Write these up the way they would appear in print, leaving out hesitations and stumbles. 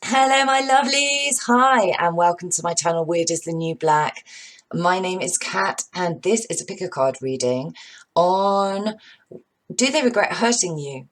Hello, my lovelies. Hi, and welcome to my channel, Weird is the New Black. My name is Kat, and this is a pick a card reading on do they regret hurting you?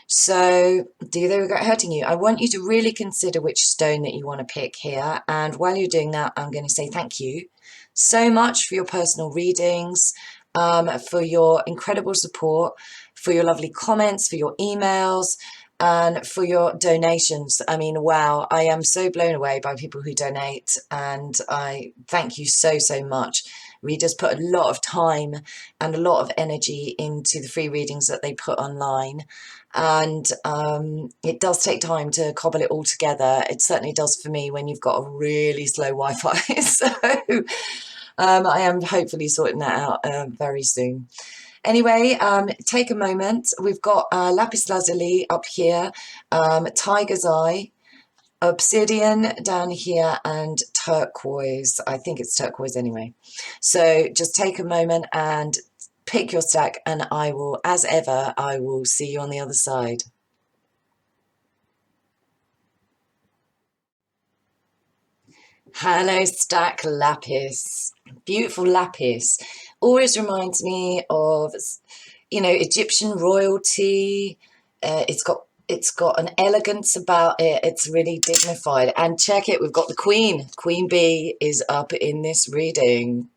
So, do they regret hurting you? I want you to really consider which stone that you want to pick here. And while you're doing that, I'm going to say thank you so much for your personal readings, for your incredible support, for your lovely comments, for your emails, and for your donations. I mean, wow, I am so blown away by people who donate, and I thank you so, so much. Readers put a lot of time and a lot of energy into the free readings that they put online. And it does take time to cobble it all together. It certainly does for me when you've got a really slow Wi-Fi. So I am hopefully sorting that out very soon. Anyway, take a moment. We've got Lapis Lazuli up here, Tiger's Eye, Obsidian down here, and Turquoise. I think it's Turquoise anyway. So just take a moment and pick your stack, and I will, as ever, I will see you on the other side. Hello, stack Lapis. Beautiful Lapis. Always reminds me of, Egyptian royalty. It's got an elegance about it. It's really dignified. And check it, we've got the Queen. Queen Bee is up in this reading.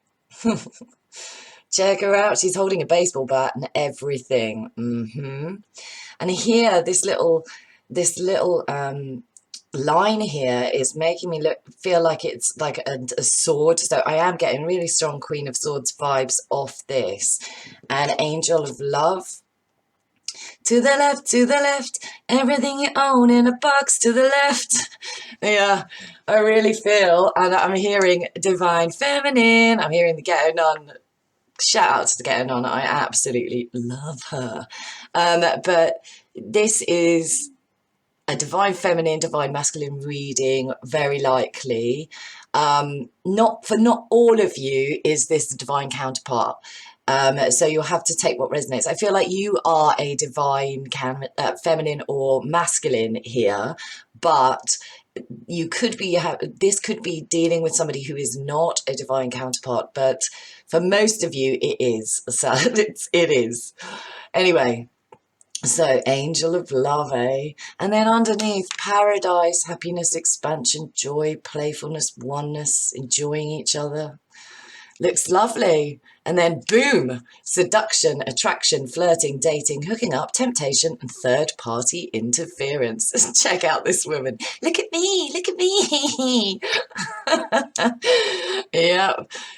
Check her out. She's holding a baseball bat and everything. And here, this little line here is making me feel like it's like a sword. So I am getting really strong Queen of Swords vibes off this. And Angel of Love. To the left, everything you own in a box to the left. Yeah, I really feel, and I'm hearing Divine Feminine. I'm hearing the Ghetto Nun. Shout out to the Ghetto Nun. I absolutely love her. But this is a Divine Feminine, Divine Masculine reading, very likely. Not all of you is this the divine counterpart. So you'll have to take what resonates. I feel like you are a divine feminine or masculine here, but you could be this could be dealing with somebody who is not a divine counterpart, but for most of you it is. So it is. Anyway, so Angel of Love, eh? And then underneath, paradise, happiness, expansion, joy, playfulness, oneness, enjoying each other. Looks lovely. And then boom, seduction, attraction, flirting, dating, hooking up, temptation, and third-party interference. Check out this woman. Look at me, look at me. Yeah,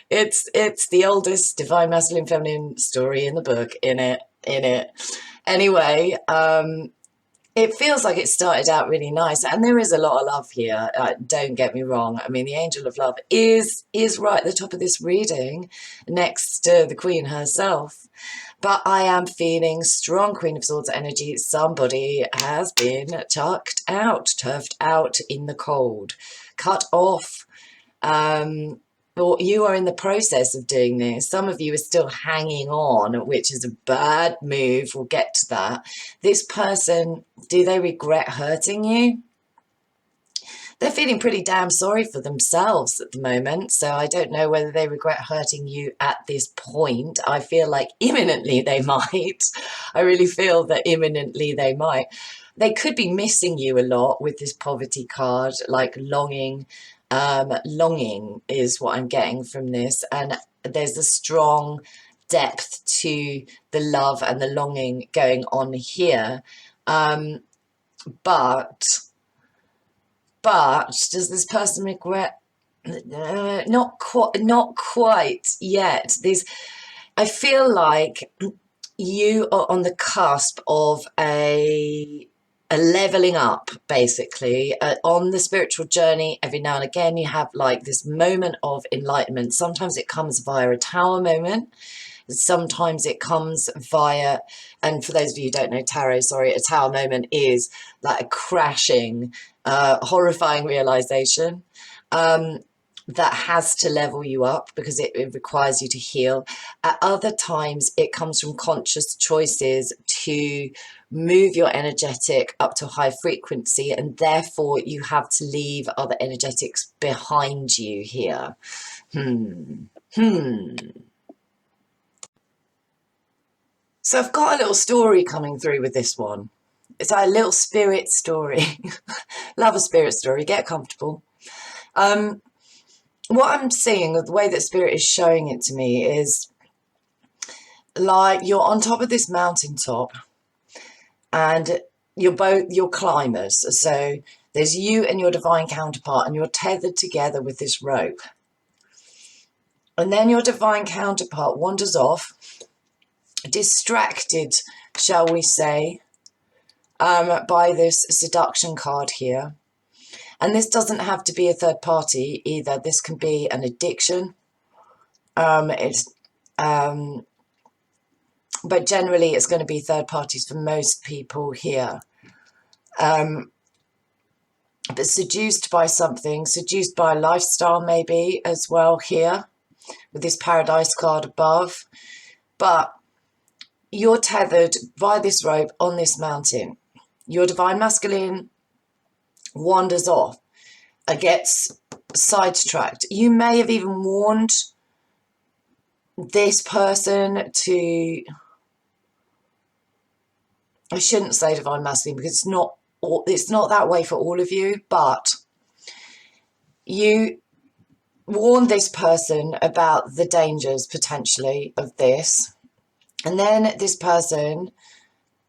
it's the oldest divine masculine feminine story in the book, in it. Anyway, it feels like it started out really nice, and there is a lot of love here. Don't get me wrong. I mean, the Angel of Love is right at the top of this reading, next to the Queen herself. But I am feeling strong Queen of Swords energy. Somebody has been chucked out, turfed out in the cold, cut off. Or you are in the process of doing this. Some of you are still hanging on, which is a bad move. We'll get to that. This person, do they regret hurting you? They're feeling pretty damn sorry for themselves at the moment. So I don't know whether they regret hurting you at this point. I feel like imminently they might. I really feel that imminently they might. They could be missing you a lot with this poverty card, like longing. Longing is what I'm getting from this, and there's a strong depth to the love and the longing going on here, but does this person regret? Not quite yet. I feel like you are on the cusp of a leveling up, basically, on the spiritual journey. Every now and again you have like this moment of enlightenment. Sometimes it comes via a tower moment, sometimes it comes via, and for those of you who don't know tarot, sorry, a tower moment is like a crashing, horrifying realization that has to level you up because it requires you to heal. At other times it comes from conscious choices to move your energetic up to a high frequency, and therefore you have to leave other energetics behind you here. So I've got a little story coming through with this one. It's like a little spirit story. Love a spirit story. Get comfortable. What I'm seeing, the way that spirit is showing it to me, is like you're on top of this mountaintop and you're climbers. So there's you and your divine counterpart, and you're tethered together with this rope. And then your divine counterpart wanders off, distracted, shall we say, by this seduction card here. And this doesn't have to be a third party either. This can be an addiction. But generally it's going to be third parties for most people here. But seduced by something, seduced by a lifestyle maybe as well here, with this paradise card above. But you're tethered by this rope on this mountain. Your divine masculine wanders off, gets sidetracked. You may have even warned this person to, I shouldn't say divine masculine because it's not that way for all of you, but you warn this person about the dangers potentially of this, and then this person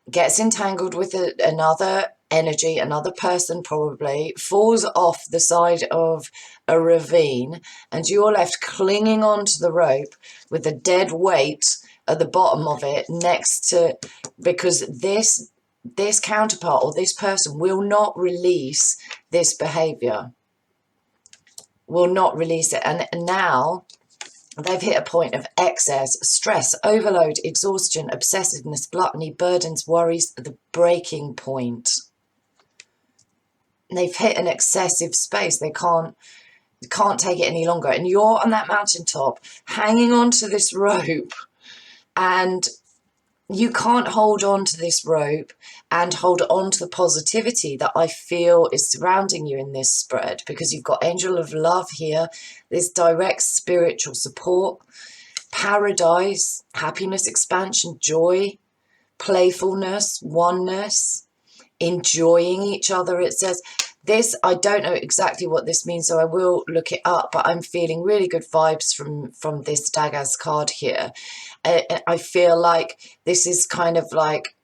gets entangled with another energy, another person probably, falls off the side of a ravine, and you're left clinging onto the rope with a dead weight at the bottom of it next to, because this counterpart or this person will not release this behavior, will not release it. And now they've hit a point of excess, stress, overload, exhaustion, obsessiveness, gluttony, burdens, worries, the breaking point. They've hit an excessive space. They can't take it any longer. And you're on that mountaintop hanging onto this rope, and you can't hold on to this rope and hold on to the positivity that I feel is surrounding you in this spread, because you've got angel of love here, this direct spiritual support, paradise, happiness, expansion, joy, playfulness, oneness, enjoying each other. It says this, I don't know exactly what this means, so I will look it up, but I'm feeling really good vibes from this Dagaz card here. I feel like this is kind of like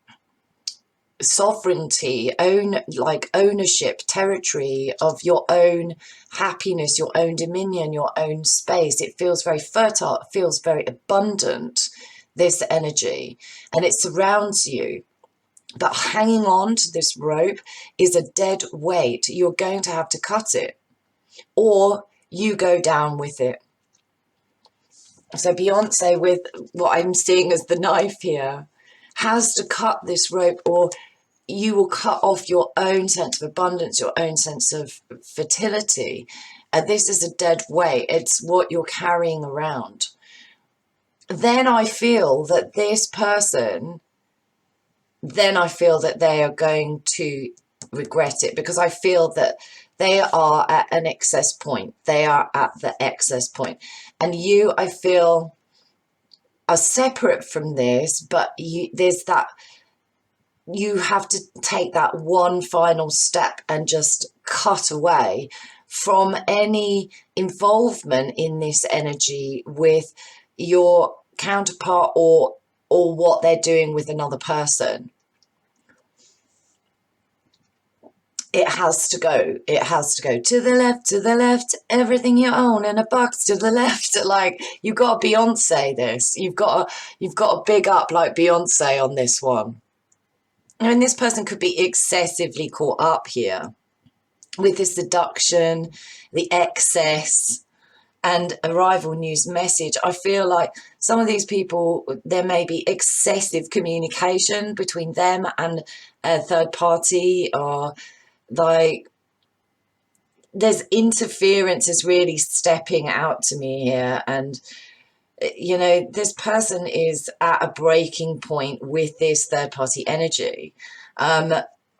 sovereignty, ownership, territory of your own happiness, your own dominion, your own space. It feels very fertile, it feels very abundant, this energy, and it surrounds you. But hanging on to this rope is a dead weight. You're going to have to cut it, or you go down with it. So Beyonce, with what I'm seeing as the knife here, has to cut this rope, or you will cut off your own sense of abundance, your own sense of fertility. And this is a dead weight. It's what you're carrying around. Then I feel that this person, then I feel that they are going to regret it, because I feel that they are at an excess point. They are at the excess point. And you, I feel, are separate from this, but there's that, you have to take that one final step and just cut away from any involvement in this energy with your counterpart or what they're doing with another person. It has to go. It has to go to the left, everything you own in a box to the left. Like, you've got to Beyonce this. You've got to big up like Beyonce on this one. I mean, this person could be excessively caught up here with the seduction, the excess, and arrival news message. I feel like some of these people, there may be excessive communication between them and a third party, or like there's interference is really stepping out to me here, and you know, this person is at a breaking point with this third party energy.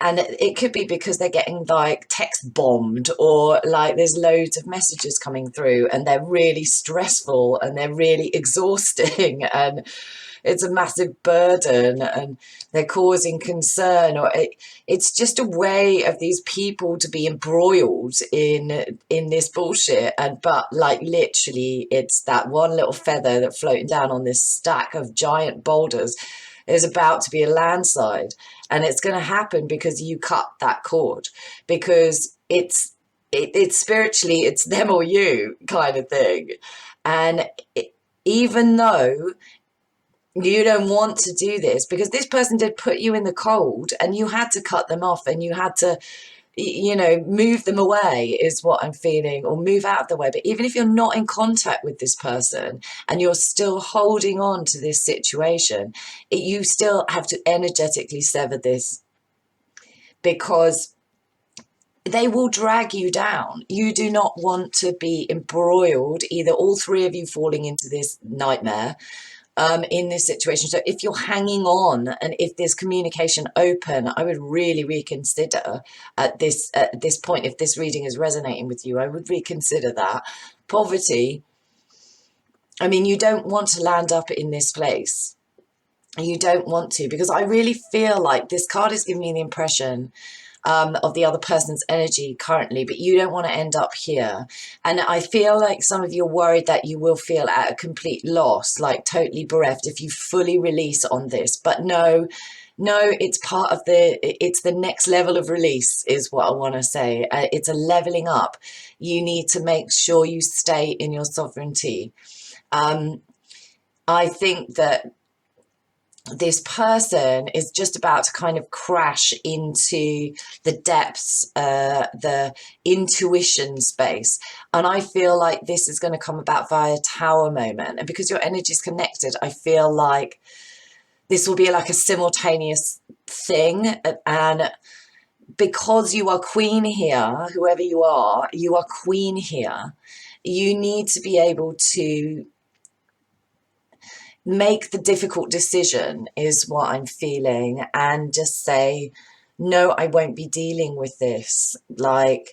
And it could be because they're getting like text bombed, or like there's loads of messages coming through and they're really stressful and they're really exhausting and it's a massive burden and they're causing concern, or it's just a way of these people to be embroiled in this bullshit. And but like literally it's that one little feather that floating down on this stack of giant boulders is about to be a landslide, and it's going to happen because you cut that cord, because it's spiritually it's them or you kind of thing. And even though you don't want to do this, because this person did put you in the cold and you had to cut them off and you had to, you know, move them away is what I'm feeling, or move out of the way. But even if you're not in contact with this person and you're still holding on to this situation, you still have to energetically sever this, because they will drag you down. You do not want to be embroiled, either all three of you falling into this nightmare in this situation. So if you're hanging on and if there's communication open, I would really reconsider at this point, if this reading is resonating with you, I would reconsider that. Poverty, I mean, you don't want to land up in this place. You don't want to, because I really feel like this card is giving me the impression of the other person's energy currently, but you don't want to end up here. And I feel like some of you are worried that you will feel at a complete loss, like totally bereft if you fully release on this. But no, it's part of it's the next level of release is what I want to say. It's a leveling up. You need to make sure you stay in your sovereignty. I think that this person is just about to kind of crash into the depths, the intuition space. And I feel like this is going to come about via tower moment. And because your energy is connected, I feel like this will be like a simultaneous thing. And because you are queen here, whoever you are queen here. You need to be able to make the difficult decision is what I'm feeling, and just say, no, I won't be dealing with this. Like,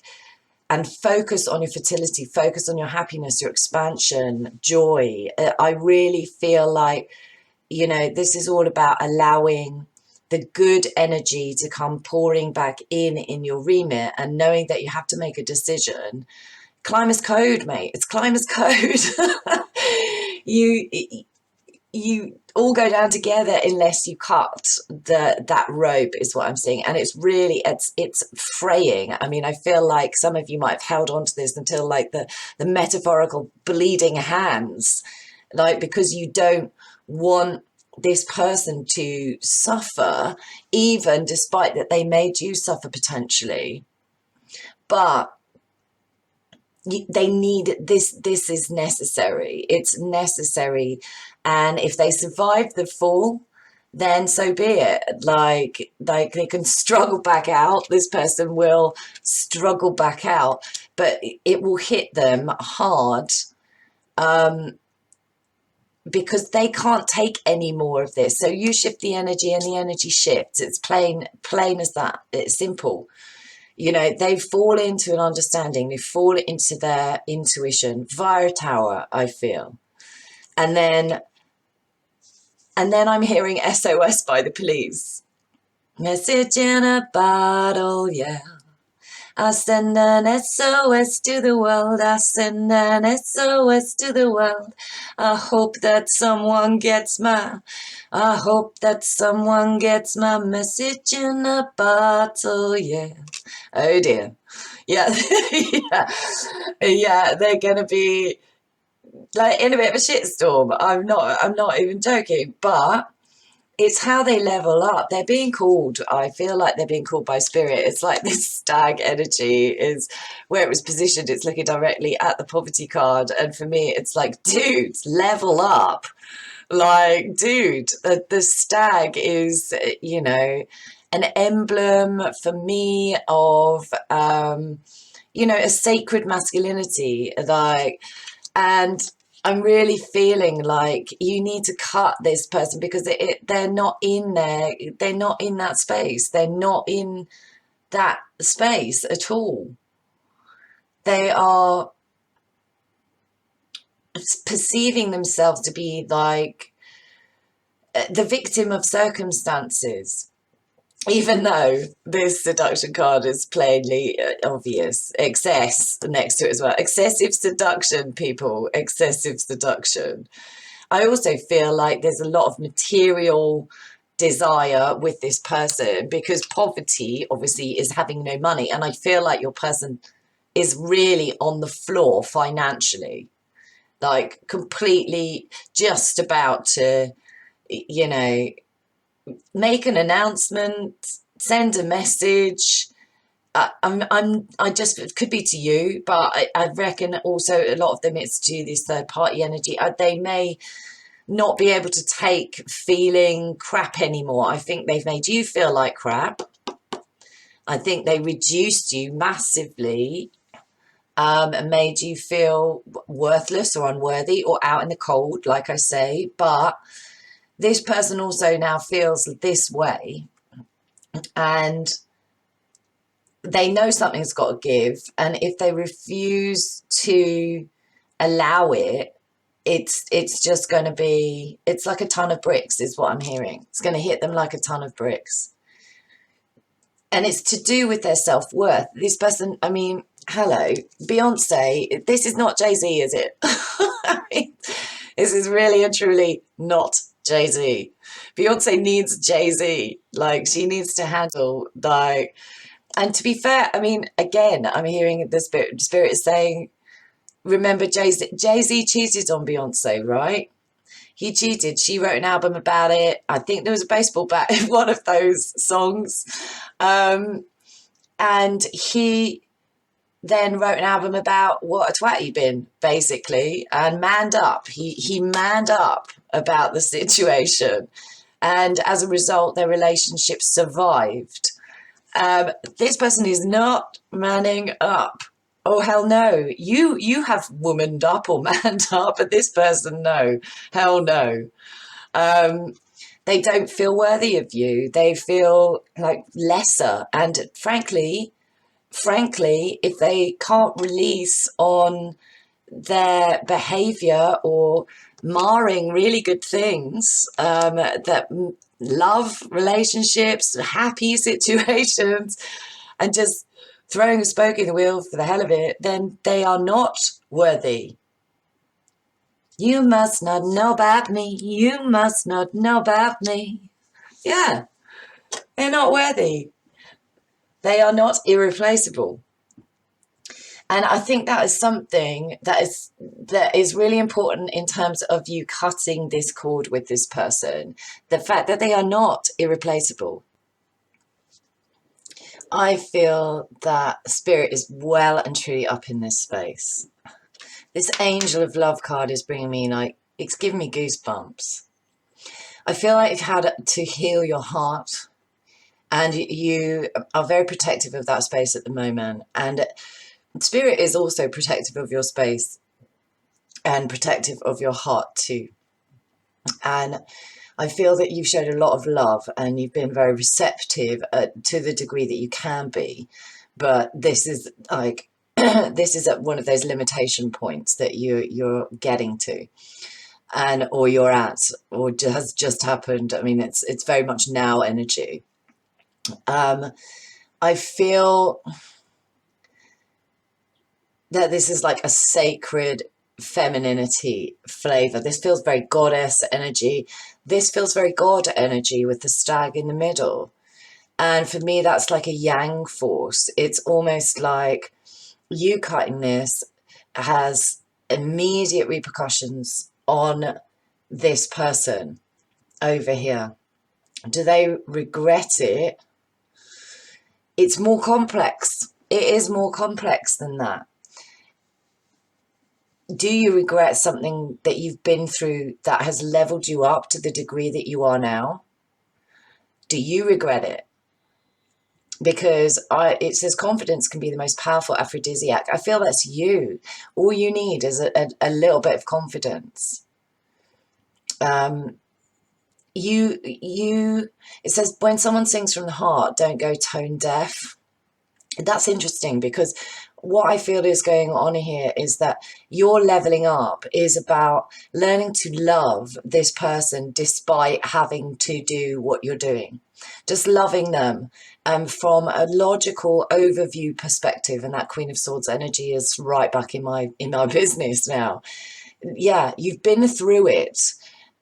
and focus on your fertility, focus on your happiness, your expansion, joy. I really feel like, you know, this is all about allowing the good energy to come pouring back in your remit, and knowing that you have to make a decision. Climbers code, mate. It's climbers code. You all go down together unless you cut that rope is what I'm seeing. And it's really, it's fraying. I mean, I feel like some of you might have held on to this until like the metaphorical bleeding hands, like, because you don't want this person to suffer, even despite that they made you suffer potentially. But they need this. This is necessary. It's necessary. And if they survive the fall, then so be it. Like they can struggle back out. This person will struggle back out, but it will hit them hard, because they can't take any more of this. So you shift the energy and the energy shifts. It's plain as that. It's simple. You know, they fall into an understanding, they fall into their intuition via a tower, I feel. And then I'm hearing SOS by the police. Message in a bottle, yeah. I send an SOS to the world. I send an SOS to the world. I hope that someone gets my message in a bottle, yeah. Oh dear. Yeah. Yeah, they're gonna be like in a bit of a shitstorm. I'm not even joking, but it's how they level up. They're being called. I feel like they're being called by spirit. It's like this stag energy is where it was positioned. It's looking directly at the poverty card. And for me, it's like, dude, level up. Like, dude, the stag is, you know, an emblem for me of, you know, a sacred masculinity. Like, and I'm really feeling like you need to cut this person because they're not in there. They're not in that space. They're not in that space at all. They are perceiving themselves to be like the victim of circumstances, even though this seduction card is plainly obvious. Excess next to it as well. Excessive seduction, people. Excessive seduction. I also feel like there's a lot of material desire with this person because poverty obviously is having no money. And I feel like your person is really on the floor financially, like completely just about to, you know, make an announcement, send a message. I just, it could be to you, but I reckon also a lot of them it's to this third party energy. They may not be able to take feeling crap anymore. I think they've made you feel like crap. I think they reduced you massively and made you feel worthless or unworthy or out in the cold, like I say. But this person also now feels this way and they know something's got to give. And if they refuse to allow it, it's just going to be, it's like a ton of bricks is what I'm hearing. It's going to hit them like a ton of bricks. And it's to do with their self-worth. This person, I mean, hello, Beyonce, this is not Jay-Z, is it? I mean, this is really and truly not Jay-Z. Beyonce needs Jay-Z. Like, she needs to handle, like, and to be fair, I mean, again, I'm hearing the spirit is saying, remember Jay-Z cheated on Beyonce, right? He cheated. She wrote an album about it. I think there was a baseball bat in one of those songs. And he then wrote an album about what a twat he'd been, basically, and manned up. He manned up about the situation. And as a result, their relationship survived. This person is not manning up. Oh, hell no. You have womaned up or manned up, but this person, no. Hell no. They don't feel worthy of you. They feel like lesser. And frankly, if they can't release on their behavior or marring really good things, that love, relationships, happy situations, and just throwing a spoke in the wheel for the hell of it, then they are not worthy. You must not know about me. You must not know about me. Yeah, they're not worthy. They are not irreplaceable. And I think that is something that is really important in terms of you cutting this cord with this person. The fact that they are not irreplaceable. I feel that spirit is well and truly up in this space. This Angel of Love card is bringing me, like, it's giving me goosebumps. I feel like you've had to heal your heart and you are very protective of that space at the moment. And spirit is also protective of your space and protective of your heart too. And I feel that you've showed a lot of love and you've been very receptive to the degree that you can be. But this is like, this is at one of those limitation points that you're getting to, and or you're at, or has just happened. I mean, it's very much now energy. I feel that this is like a sacred femininity flavor. This feels very goddess energy. This feels very God energy with the stag in the middle. And for me, that's like a yang force. It's almost like you cutting this has immediate repercussions on this person over here. Do they regret it? It's more complex. It is more complex than that. Do you regret something that you've been through that has leveled you up to the degree that you are now? Do you regret it? because it says confidence can be the most powerful aphrodisiac. I feel that's you. All you need is a little bit of confidence. It says when someone sings from the heart, don't go tone deaf. That's interesting, because what I feel is going on here is that your leveling up is about learning to love this person despite having to do what you're doing. Just loving them from a logical overview perspective. And that Queen of Swords energy is right back in my business now. Yeah, you've been through it,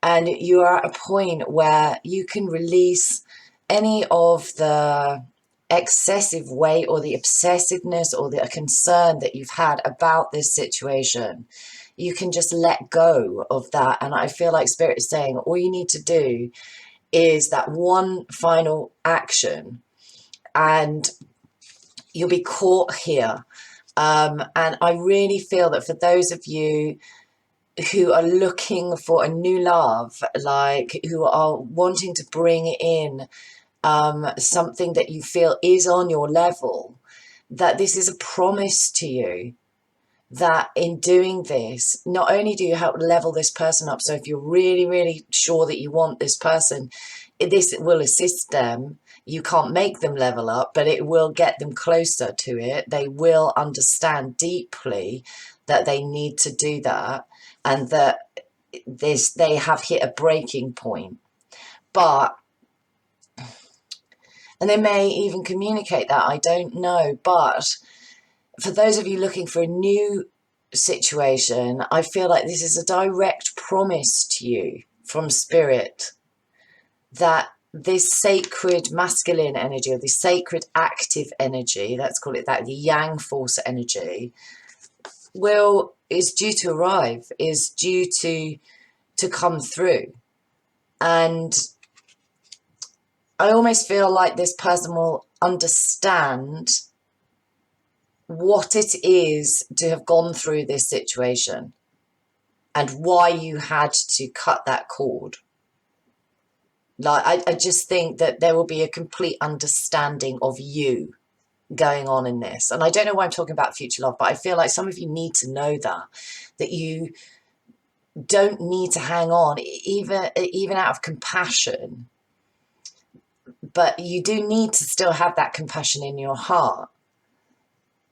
and you are at a point where you can release any of the excessive weight or the obsessiveness or the concern that you've had about this situation. You can just let go of that. And I feel like Spirit is saying all you need to do is that one final action, and you'll be caught here. And I really feel that for those of you who are looking for a new love, like who are wanting to bring in something that you feel is on your level, that this is a promise to you that in doing this, not only do you help level this person up, so if you're really, really sure that you want this person, this will assist them. You can't make them level up, but it will get them closer to it. They will understand deeply that they need to do that, and that they have hit a breaking point. And they may even communicate that, I don't know. But for those of you looking for a new situation, I feel like this is a direct promise to you from Spirit that this sacred masculine energy, or this sacred active energy, let's call it that, the yang force energy, is due to arrive, is due to come through. And I almost feel like this person will understand what it is to have gone through this situation and why you had to cut that cord. Like, I just think that there will be a complete understanding of you going on in this. And I don't know why I'm talking about future love, but I feel like some of you need to know that you don't need to hang on, even out of compassion. But you do need to still have that compassion in your heart.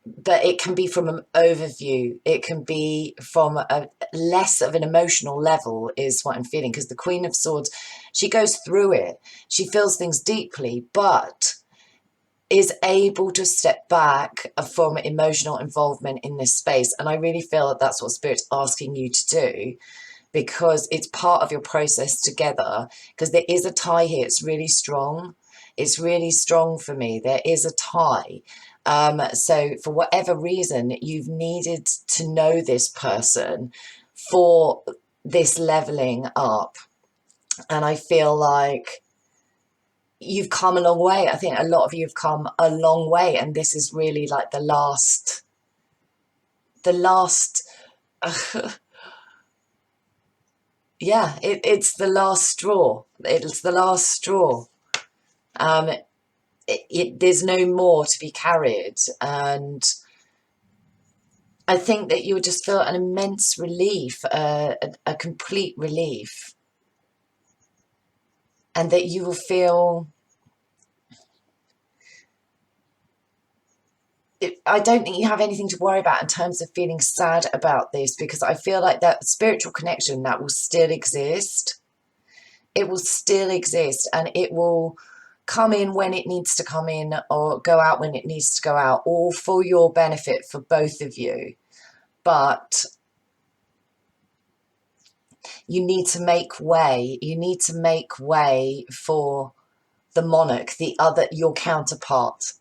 But it can be from an overview. It can be from a less of an emotional level, is what I'm feeling. Because the Queen of Swords, she goes through it. She feels things deeply, but is able to step back from emotional involvement in this space. And I really feel that that's what Spirit's asking you to do, because it's part of your process together. Because there is a tie here. It's really strong. It's really strong for me. There is a tie. So for whatever reason, you've needed to know this person for this leveling up. And I feel like you've come a long way. I think a lot of you have come a long way. And this is really like the last, yeah, it's the last straw. It's the last straw. There's no more to be carried. And I think that you'll just feel an immense relief, a complete relief. And that you will feel, I don't think you have anything to worry about in terms of feeling sad about this, because I feel like that spiritual connection, that will still exist. It will still exist, and it will come in when it needs to come in, or go out when it needs to go out, all for your benefit, for both of you. But you need to make way. You need to make way for the monarch, your counterpart.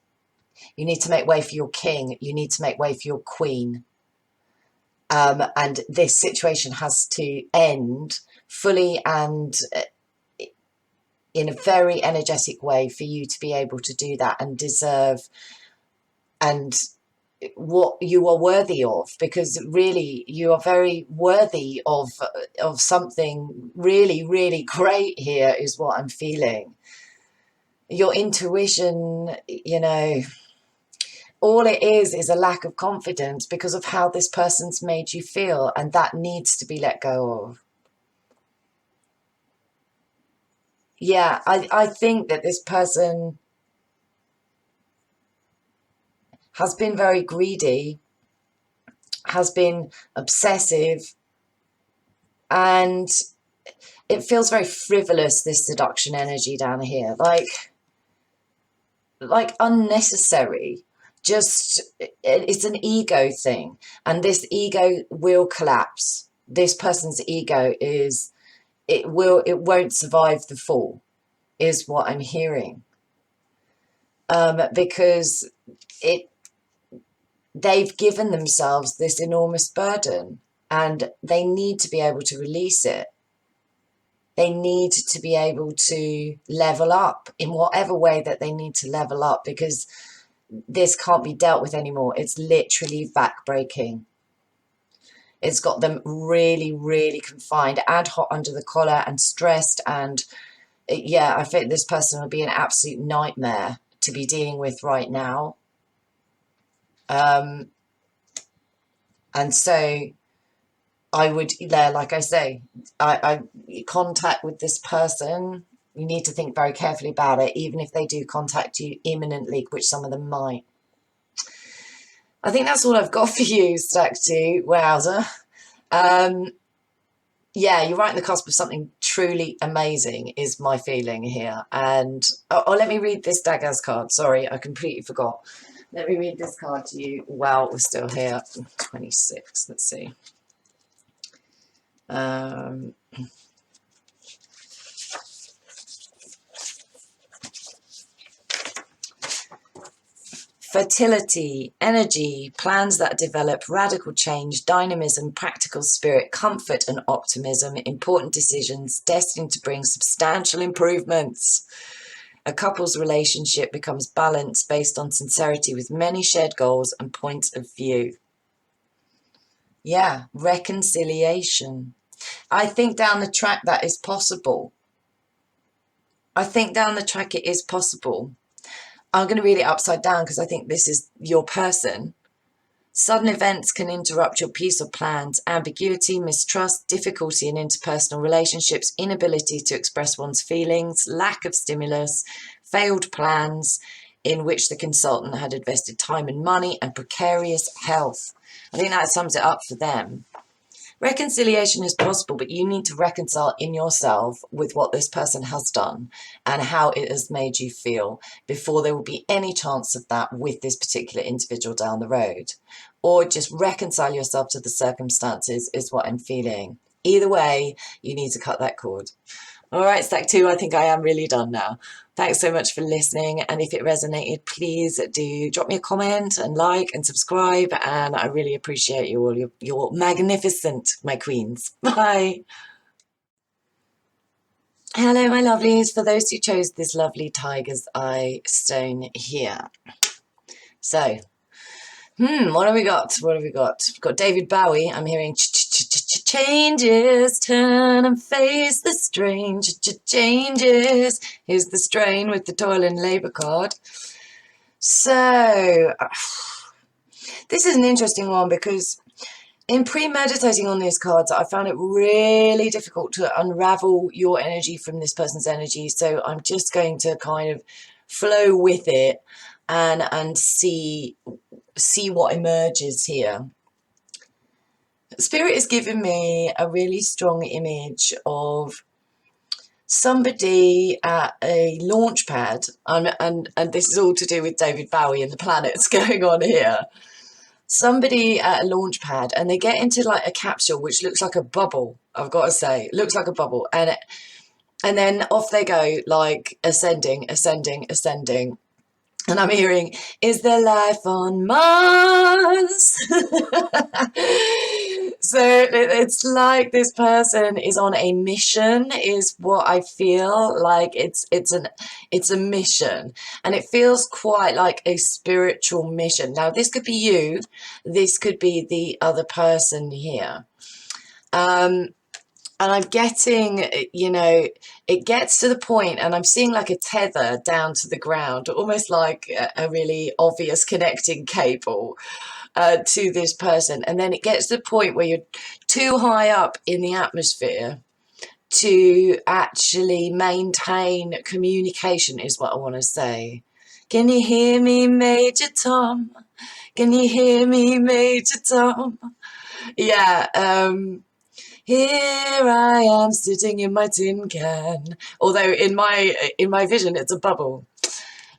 You need to make way for your king. You need to make way for your queen. And this situation has to end fully and in a very energetic way for you to be able to do that and deserve and what you are worthy of, because really you are very worthy of something really, really great here, is what I'm feeling. your intuition, you know, all it is a lack of confidence because of how this person's made you feel, and that needs to be let go of. Yeah, I think that this person has been very greedy, has been obsessive, and it feels very frivolous, this seduction energy down here, like unnecessary. Just, it's an ego thing, and this ego will collapse. This person's ego is, it won't survive the fall, is what I'm hearing. Because it they've given themselves this enormous burden, and they need to be able to release it. They need to be able to level up in whatever way that they need to level up, because this can't be dealt with anymore. It's literally backbreaking. It's got them really, really confined and hot under the collar and stressed. And yeah, I think this person would be an absolute nightmare to be dealing with right now. And so I would, like I say, I contact with this person, you need to think very carefully about it, even if they do contact you imminently, which some of them might. I think that's all I've got for you, Stack 2. Wowzer. Yeah, you're right in the cusp of something truly amazing, is my feeling here. And let me read this Daggers card. Sorry, I completely forgot. Let me read this card to you while we're still here. 26, let's see. Fertility, energy, plans that develop, radical change, dynamism, practical spirit, comfort and optimism, important decisions, destined to bring substantial improvements. A couple's relationship becomes balanced based on sincerity with many shared goals and points of view. Yeah, reconciliation. I think down the track that is possible. I think down the track it is possible. I'm going to read it upside down because I think this is your person. Sudden events can interrupt your peace or plans. Ambiguity, mistrust, difficulty in interpersonal relationships, inability to express one's feelings, lack of stimulus, failed plans in which the consultant had invested time and money, and precarious health. I think that sums it up for them. Reconciliation is possible, but you need to reconcile in yourself with what this person has done and how it has made you feel before there will be any chance of that with this particular individual down the road. Or just reconcile yourself to the circumstances is what I'm feeling. Either way, you need to cut that cord. All right, Stack 2, I think I am really done now. Thanks so much for listening. And if it resonated, please do drop me a comment and like and subscribe. And I really appreciate you all. You're magnificent, my queens. Bye. Hello, my lovelies. For those who chose this lovely tiger's eye stone here. So, what have we got? What have we got? We've got David Bowie. I'm hearing changes, turn and face the strange changes. Here's the strain with the toil and labour card. So, this is an interesting one because in premeditating on these cards, I found it really difficult to unravel your energy from this person's energy. So I'm just going to kind of flow with it and see what emerges here. Spirit is giving me a really strong image of somebody at a launch pad, and this is all to do with David Bowie and the planets going on here. Somebody at a launch pad, and they get into like a capsule which looks like a bubble. I've got to say, it looks like a bubble, and then off they go, like ascending. And I'm hearing, is there life on Mars? So it's like this person is on a mission, is what I feel like. It's a mission, and it feels quite like a spiritual mission. Now, this could be you, this could be the other person here. And I'm getting, you know, it gets to the point, and I'm seeing like a tether down to the ground, almost like a really obvious connecting cable to this person. And then it gets to the point where you're too high up in the atmosphere to actually maintain communication, is what I want to say. Can you hear me, Major Tom? Can you hear me, Major Tom? Yeah, here I am sitting in my tin can. Although in my vision it's a bubble.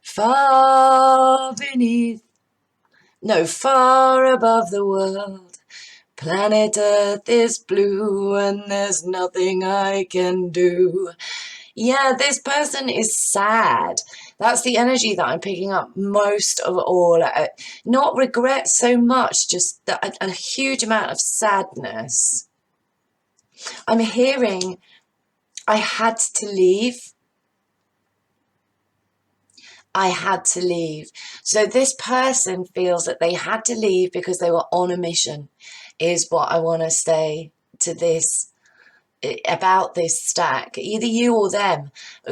Far beneath, no, far above the world. Planet Earth is blue and there's nothing I can do. Yeah, this person is sad. That's the energy that I'm picking up most of all. Not regret so much, just a huge amount of sadness. I'm hearing I had to leave. I had to leave. So this person feels that they had to leave because they were on a mission, is what I want to say to this about this stack. Either you or them,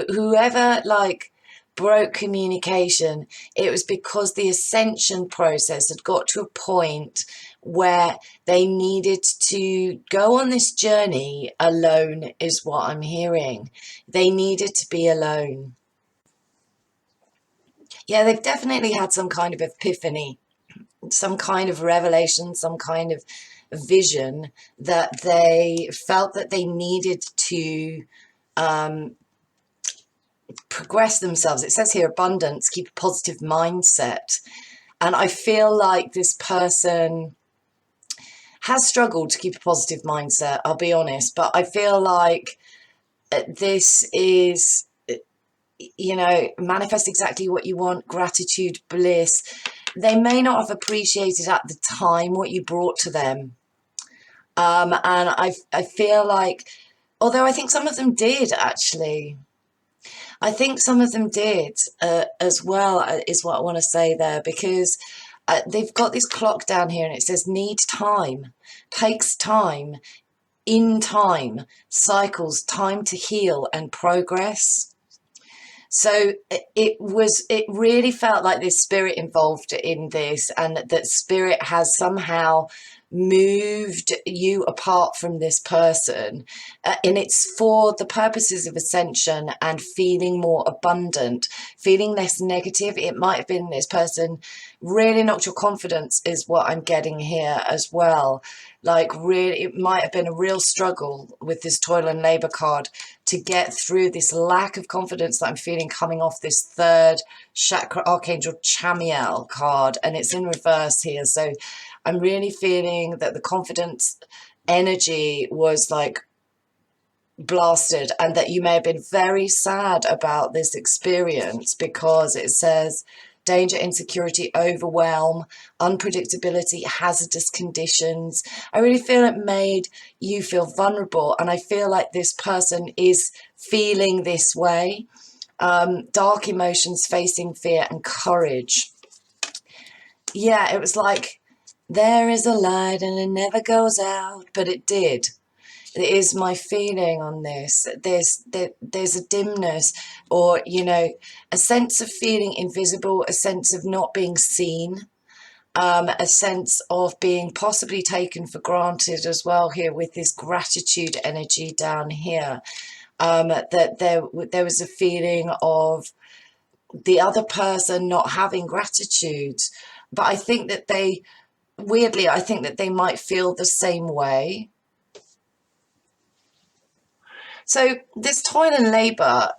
whoever like broke communication, it was because the ascension process had got to a point where they needed to go on this journey alone, is what I'm hearing. They needed to be alone. Yeah, they've definitely had some kind of epiphany, some kind of revelation, some kind of vision that they felt that they needed to progress themselves. It says here abundance, keep a positive mindset. And I feel like this person has struggled to keep a positive mindset, I'll be honest, but I feel like this is, you know, manifest exactly what you want, gratitude, bliss. They may not have appreciated at the time what you brought to them. And I feel like, although I think some of them did actually, I think some of them did as well, is what I want to say there, because they've got this clock down here and it says need time, takes time, in time, cycles, time to heal and progress. So it really felt like there's spirit involved in this, and that spirit has somehow moved you apart from this person, and it's for the purposes of ascension and feeling more abundant, feeling less negative. It might have been this person really knocked your confidence, is what I'm getting here as well. Like, really, it might have been a real struggle with this toil and labor card to get through this lack of confidence that I'm feeling coming off this third chakra archangel Chamiel card, and it's in reverse here. So I'm really feeling that the confidence energy was like blasted, and that you may have been very sad about this experience, because it says danger, insecurity, overwhelm, unpredictability, hazardous conditions. I really feel it made you feel vulnerable, and I feel like this person is feeling this way. Dark emotions, facing fear and courage. Yeah, it was like there is a light and it never goes out, but it did. It is my feeling on this. There's a dimness, or, you know, a sense of feeling invisible, a sense of not being seen, a sense of being possibly taken for granted as well here with this gratitude energy down here. That there was a feeling of the other person not having gratitude. But I think that they, weirdly, I think that they might feel the same way. So this toil and labor,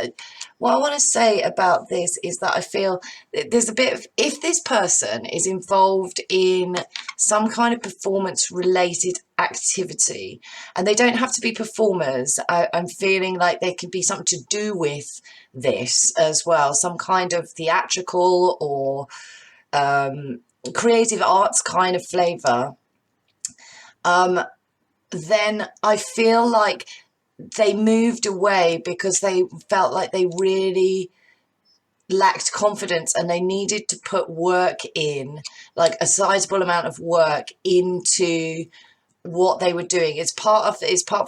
what I want to say about this is that I feel there's a bit of, if this person is involved in some kind of performance related activity, and they don't have to be performers, I'm feeling like there could be something to do with this as well, some kind of theatrical or creative arts kind of flavor. Then I feel like they moved away because they felt like they really lacked confidence, and they needed to put work in, like a sizable amount of work into what they were doing. It's part of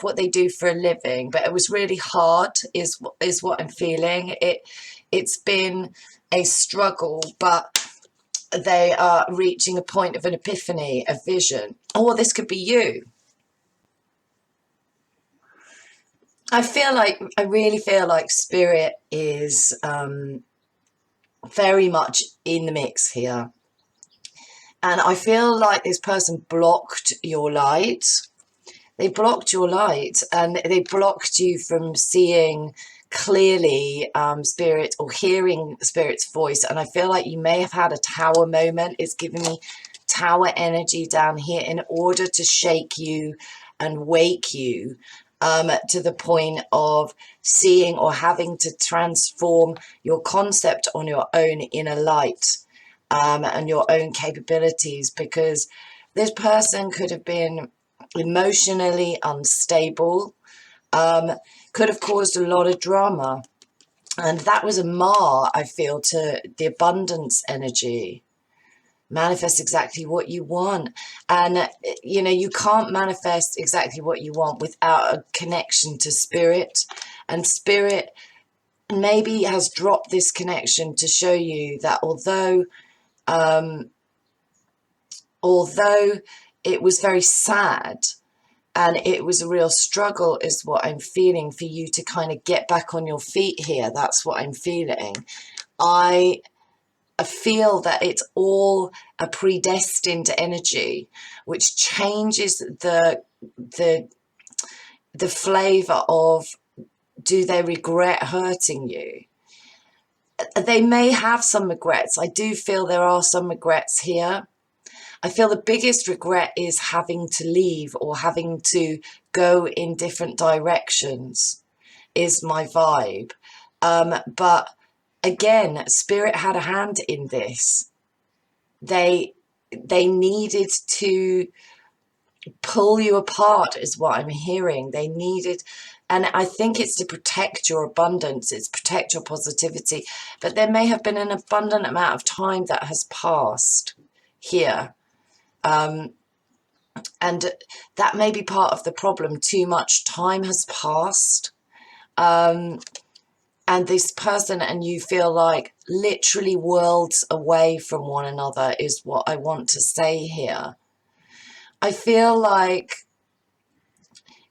what they do for a living, but it was really hard is what I'm feeling. It's been a struggle, but they are reaching a point of an epiphany, a vision. Or this could be you. I really feel like spirit is very much in the mix here. And I feel like this person blocked your light. They blocked your light, and they blocked you from seeing clearly spirit, or hearing spirit's voice. And I feel like you may have had a tower moment. It's giving me tower energy down here, in order to shake you and wake you to the point of seeing or having to transform your concept on your own inner light, and your own capabilities, because this person could have been emotionally unstable, could have caused a lot of drama, and that was a mar, I feel, to the abundance energy. Manifest exactly what you want. And you know, you can't manifest exactly what you want without a connection to spirit, and spirit maybe has dropped this connection to show you that although it was very sad, and it was a real struggle, is what I'm feeling, for you to kind of get back on your feet here. That's what I'm feeling. I feel that it's all a predestined energy, which changes the flavor of, do they regret hurting you? They may have some regrets. I do feel there are some regrets here. I feel the biggest regret is having to leave, or having to go in different directions, is my vibe. But again, spirit had a hand in this. They needed to pull you apart, is what I'm hearing. They needed, and I think it's to protect your abundance, it's protect your positivity. But there may have been an abundant amount of time that has passed here. And that may be part of the problem. Too much time has passed. And this person and you feel like literally worlds away from one another, is what I want to say here. I feel like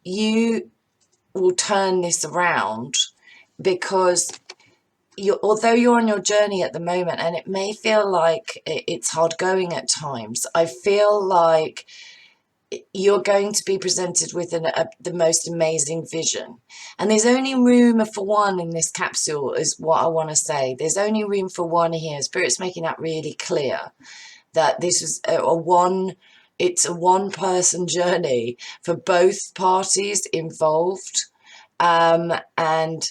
you will turn this around, because although you're on your journey at the moment, and it may feel like it's hard going at times, I feel like you're going to be presented with the most amazing vision. And there's only room for one in this capsule, is what I want to say. There's only room for one here. Spirit's making that really clear, that this is it's a one-person journey for both parties involved. And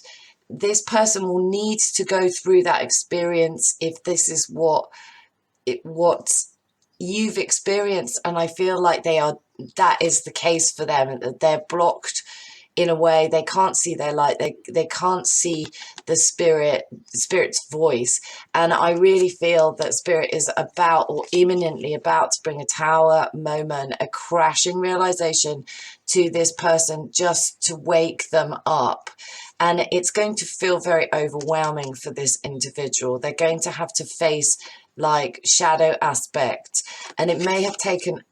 this person will need to go through that experience if this is what you've experienced. And I feel like that is the case for them. They're blocked in a way. They can't see their light. They can't see the spirit's voice. And I really feel that spirit is about, or imminently about, to bring a tower moment, a crashing realization to this person, just to wake them up. And it's going to feel very overwhelming for this individual. They're going to have to face like shadow aspect, and it may have taken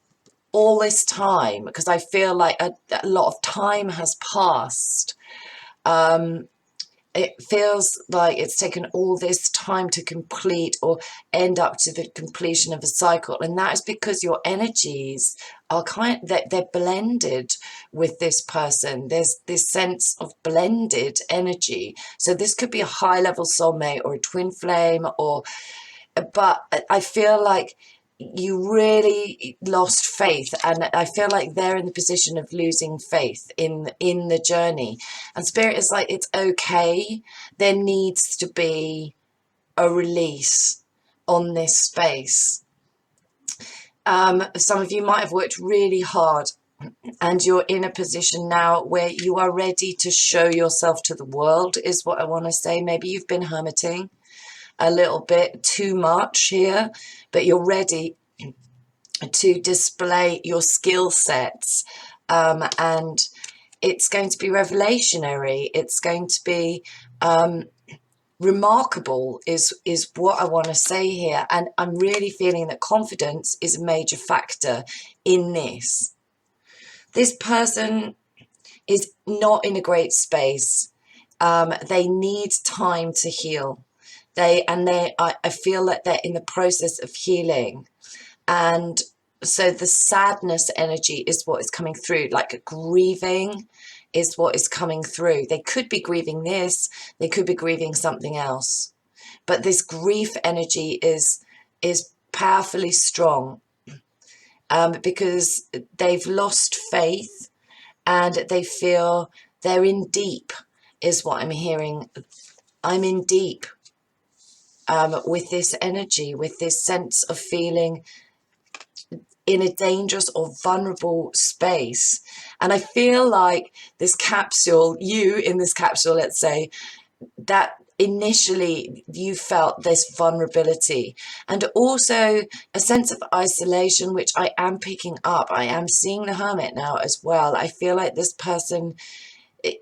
all this time, because I feel like a lot of time has passed. It feels like it's taken all this time to complete, or end up to the completion of a cycle. And that is because your energies are they're blended with this person. There's this sense of blended energy. So this could be a high level soulmate, or a twin flame, but I feel like you really lost faith, and I feel like they're in the position of losing faith in the journey. And spirit is like, it's okay. There needs to be a release on this space. Some of you might have worked really hard, and you're in a position now where you are ready to show yourself to the world, is what I want to say. Maybe you've been hermiting a little bit too much here, but you're ready to display your skill sets, and it's going to be revelationary. It's going to be remarkable is what I want to say here. And I'm really feeling that confidence is a major factor in this. This person is not in a great space. They need time to heal. I feel like they're in the process of healing. And so the sadness energy is what is coming through, like grieving is what is coming through. They could be grieving this, they could be grieving something else. But this grief energy is powerfully strong, because they've lost faith and they feel they're in deep, is what I'm hearing. I'm in deep, with this energy, with this sense of feeling in a dangerous or vulnerable space. And I feel like this capsule, you in this capsule, let's say, that initially you felt this vulnerability and also a sense of isolation, which I am picking up. I am seeing the Hermit now as well. I feel like this person,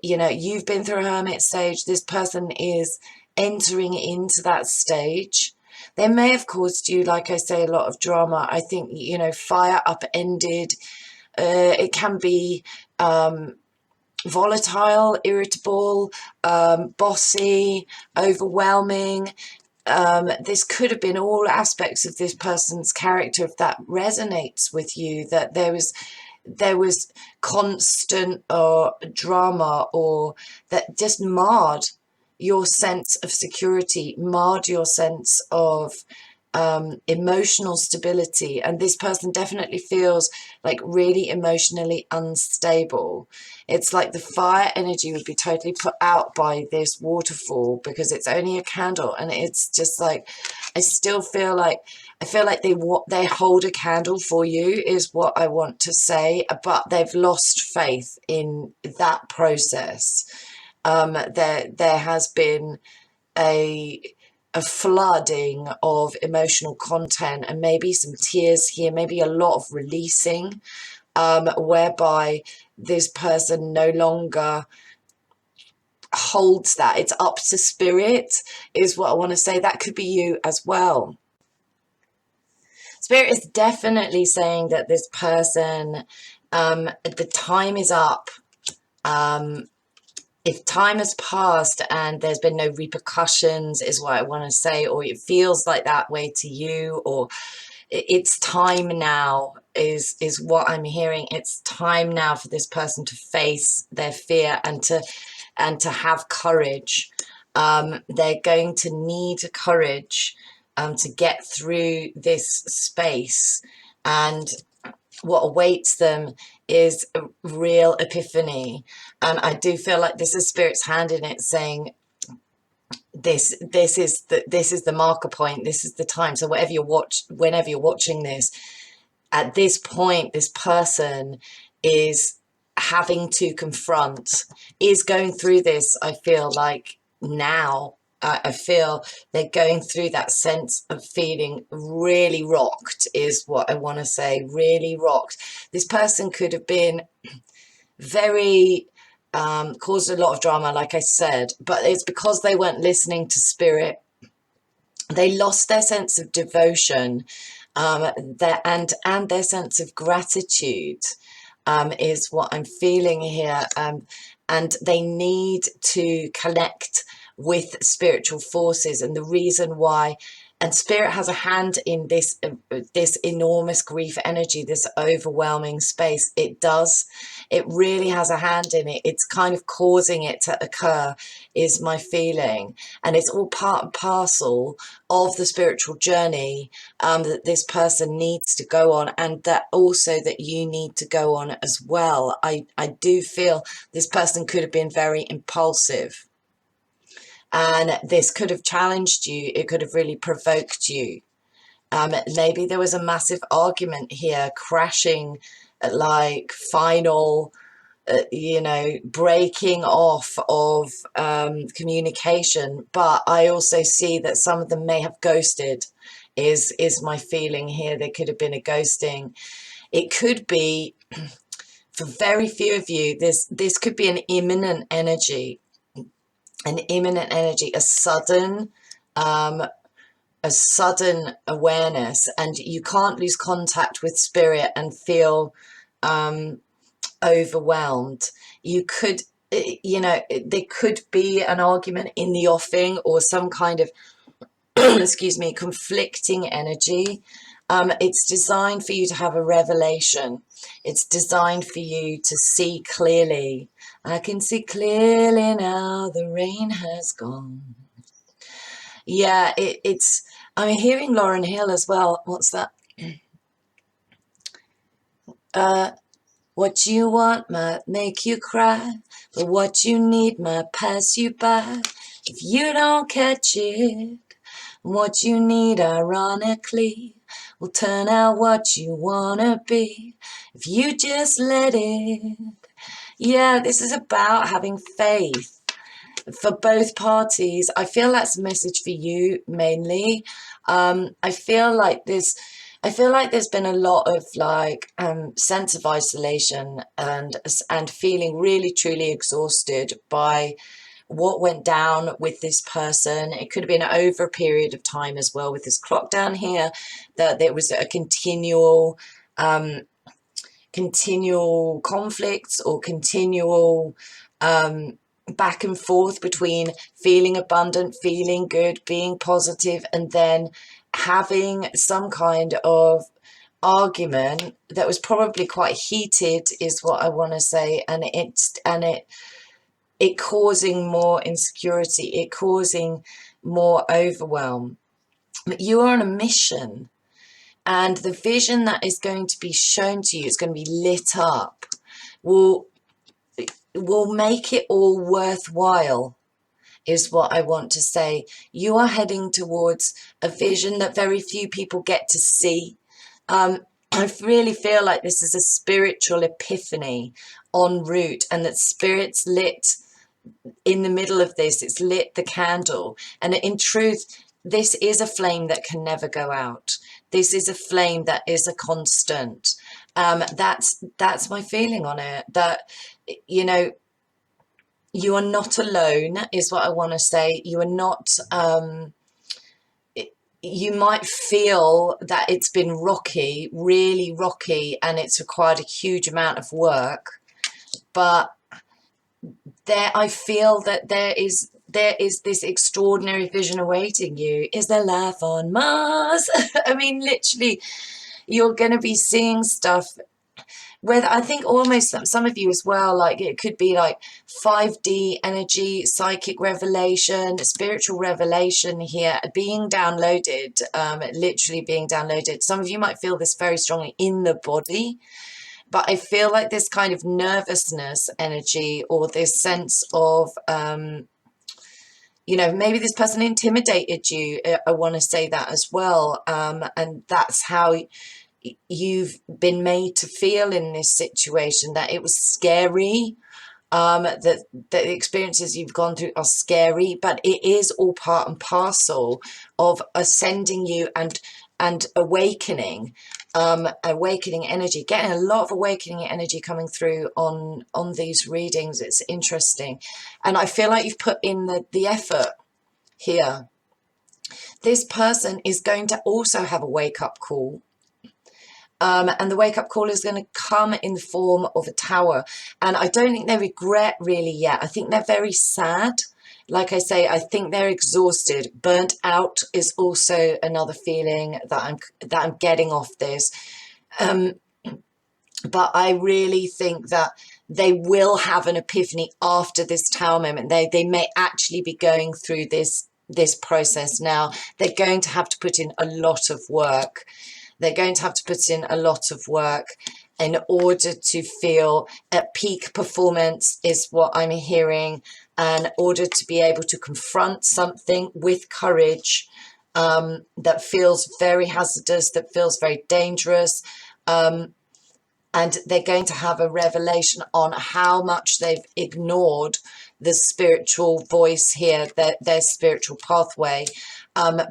you know, you've been through a Hermit stage. This person is entering into that stage. They may have caused you, like I say, a lot of drama. I think, you know, fire upended. It can be volatile, irritable, bossy, overwhelming. This could have been all aspects of this person's character, if that resonates with you, that there was constant drama, or that just marred your sense of security, marred your sense of emotional stability. And this person definitely feels like really emotionally unstable. It's like the fire energy would be totally put out by this waterfall, because it's only a candle, and it's just like, I feel like they hold a candle for you, is what I want to say, but they've lost faith in that process. There has been a flooding of emotional content, and maybe some tears here, maybe a lot of releasing, whereby this person no longer holds that. It's up to spirit, is what I want to say. That could be you as well. Spirit is definitely saying that this person, the time is up. If time has passed and there's been no repercussions, is what I want to say, or it feels like that way to you, or it's time now, is what I'm hearing. It's time now for this person to face their fear and to have courage. They're going to need courage to get through this space, and what awaits them is a real epiphany. And I do feel like this is Spirit's hand in it, saying this is the marker point, this is the time. So whenever you're watching this, at this point, this person is having to confront, is going through this. I feel like now, I feel they're going through that sense of feeling really rocked, is what I want to say, really rocked. This person could have been very, caused a lot of drama, like I said, but it's because they weren't listening to Spirit. They lost their sense of devotion, and their sense of gratitude, is what I'm feeling here. And they need to connect with spiritual forces, and the reason why, and Spirit has a hand in this enormous grief energy, this overwhelming space. It really has a hand in it. It's kind of causing it to occur, is my feeling. And it's all part and parcel of the spiritual journey that this person needs to go on, and that also that you need to go on as well. I do feel this person could have been very impulsive, and this could have challenged you. It could have really provoked you. Maybe there was a massive argument here, crashing at like final, breaking off of communication. But I also see that some of them may have ghosted, is my feeling here. There could have been a ghosting. It could be, for very few of you, this could be an imminent energy, um, a sudden awareness, and you can't lose contact with spirit and feel overwhelmed. You could, there could be an argument in the offing or some kind of excuse me, conflicting energy. It's designed for you to have a revelation. It's designed for you to see clearly. I can see clearly now, the rain has gone. Yeah, I'm hearing Lauryn Hill as well. What's that? What you want might make you cry, but what you need might pass you by if you don't catch it. What you need, ironically, will turn out what you wanna be if you just let it. Yeah, this is about having faith for both parties. I feel that's a message for you mainly. I feel like there's been a lot of sense of isolation and feeling really truly exhausted by what went down with this person. It could have been over a period of time as well with this clock down here, that there was a continual conflicts or continual back and forth between feeling abundant, feeling good, being positive, and then having some kind of argument that was probably quite heated, is what I want to say, and it causing more insecurity, it causing more overwhelm. But you are on a mission, and the vision that is going to be shown to you, it's going to be lit up, will make it all worthwhile, is what I want to say. You are heading towards a vision that very few people get to see. I really feel like this is a spiritual epiphany en route, and that spirit's lit in the middle of this. It's lit the candle, and in truth, this is a flame that can never go out. This is a flame that is a constant. That's my feeling on it, that you are not alone, is what I want to say. You are not, you might feel that it's been rocky, really rocky, and it's required a huge amount of work, but I feel that there is this extraordinary vision awaiting you. Is there life on Mars? I mean, literally, you're going to be seeing stuff where I think almost some of you as well, like it could be like 5D energy, psychic revelation, spiritual revelation here being downloaded, literally being downloaded. Some of you might feel this very strongly in the body, but I feel like this kind of nervousness energy, or this sense of, maybe this person intimidated you. I want to say that as well. And that's how you've been made to feel in this situation, that it was scary, that the experiences you've gone through are scary, but it is all part and parcel of ascending you and awakening energy, getting a lot of awakening energy coming through on these readings. It's interesting, and I feel like you've put in the effort here. This person is going to also have a wake-up call, and the wake-up call is going to come in the form of a tower, and I don't think they regret really yet. I think they're very sad. Like I say, I think they're exhausted. Burnt out is also another feeling that I'm getting off this. But I really think that they will have an epiphany after this tower moment. They may actually be going through this process now. They're going to have to put in a lot of work. They're going to have to put in a lot of work in order to feel at peak performance, is what I'm hearing, and in order to be able to confront something with courage that feels very hazardous, that feels very dangerous. and they're going to have a revelation on how much they've ignored the spiritual voice here, their spiritual pathway,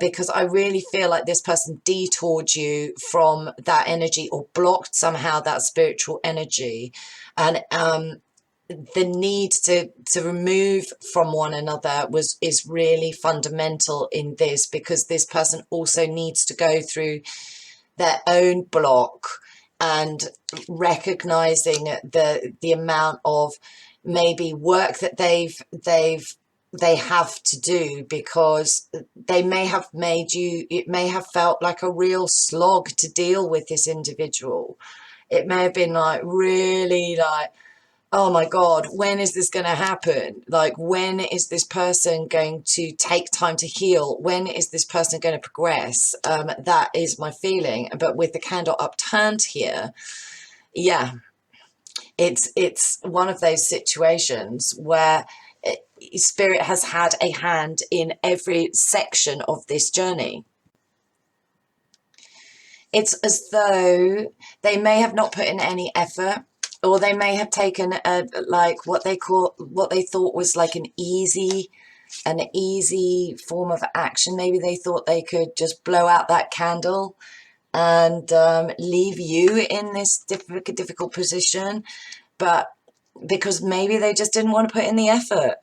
because I really feel like this person detoured you from that energy or blocked somehow that spiritual energy. And the need to remove from one another is really fundamental in this, because this person also needs to go through their own block and recognizing the amount of maybe work that they have to do, because they may have made you, it may have felt like a real slog to deal with this individual. It may have been like really like, oh my God, when is this going to happen? Like, when is this person going to take time to heal? When is this person going to progress? That is my feeling. But with the candle upturned here, yeah, it's one of those situations where Spirit has had a hand in every section of this journey. It's as though they may have not put in any effort, or they may have taken like what they thought was like an easy form of action. Maybe they thought they could just blow out that candle and leave you in this difficult position, but because maybe they just didn't want to put in the effort.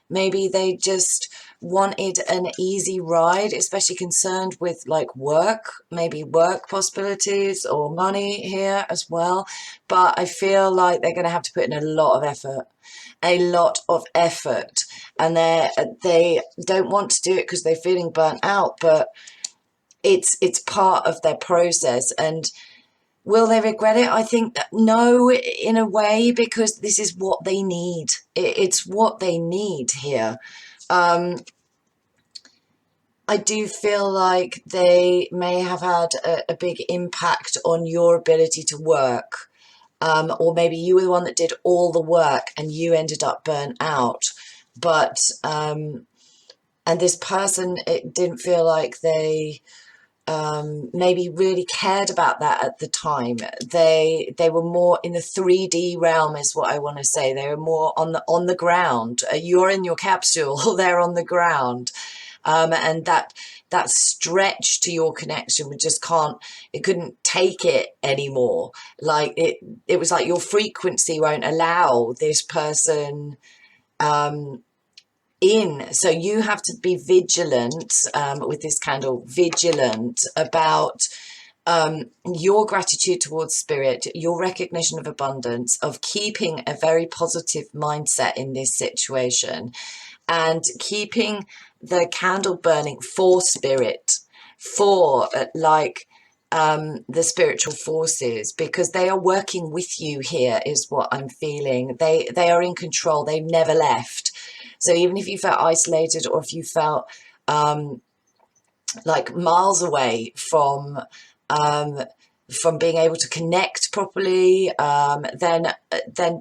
Maybe they just wanted an easy ride, especially concerned with like work, maybe work possibilities or money here as well. But I feel like they're going to have to put in a lot of effort, and they don't want to do it because they're feeling burnt out, but it's part of their process. And will they regret it? I think no, in a way, because this is what they need. It's what they need here. I do feel like they may have had a big impact on your ability to work. Or maybe you were the one that did all the work and you ended up burnt out. But, and this person, it didn't feel like they maybe really cared about that at the time. They were more in the 3D realm, is what I want to say. They were more on the ground. You're in your capsule, they're on the ground, and that stretch to your connection, we just couldn't take it anymore. Like it was like your frequency won't allow this person in. So you have to be vigilant with this candle, vigilant about your gratitude towards Spirit, your recognition of abundance, of keeping a very positive mindset in this situation, and keeping the candle burning for Spirit, for the spiritual forces, because they are working with you here, is what I'm feeling. They are in control. They've never left. So even if you felt isolated, or if you felt like miles away from being able to connect properly, then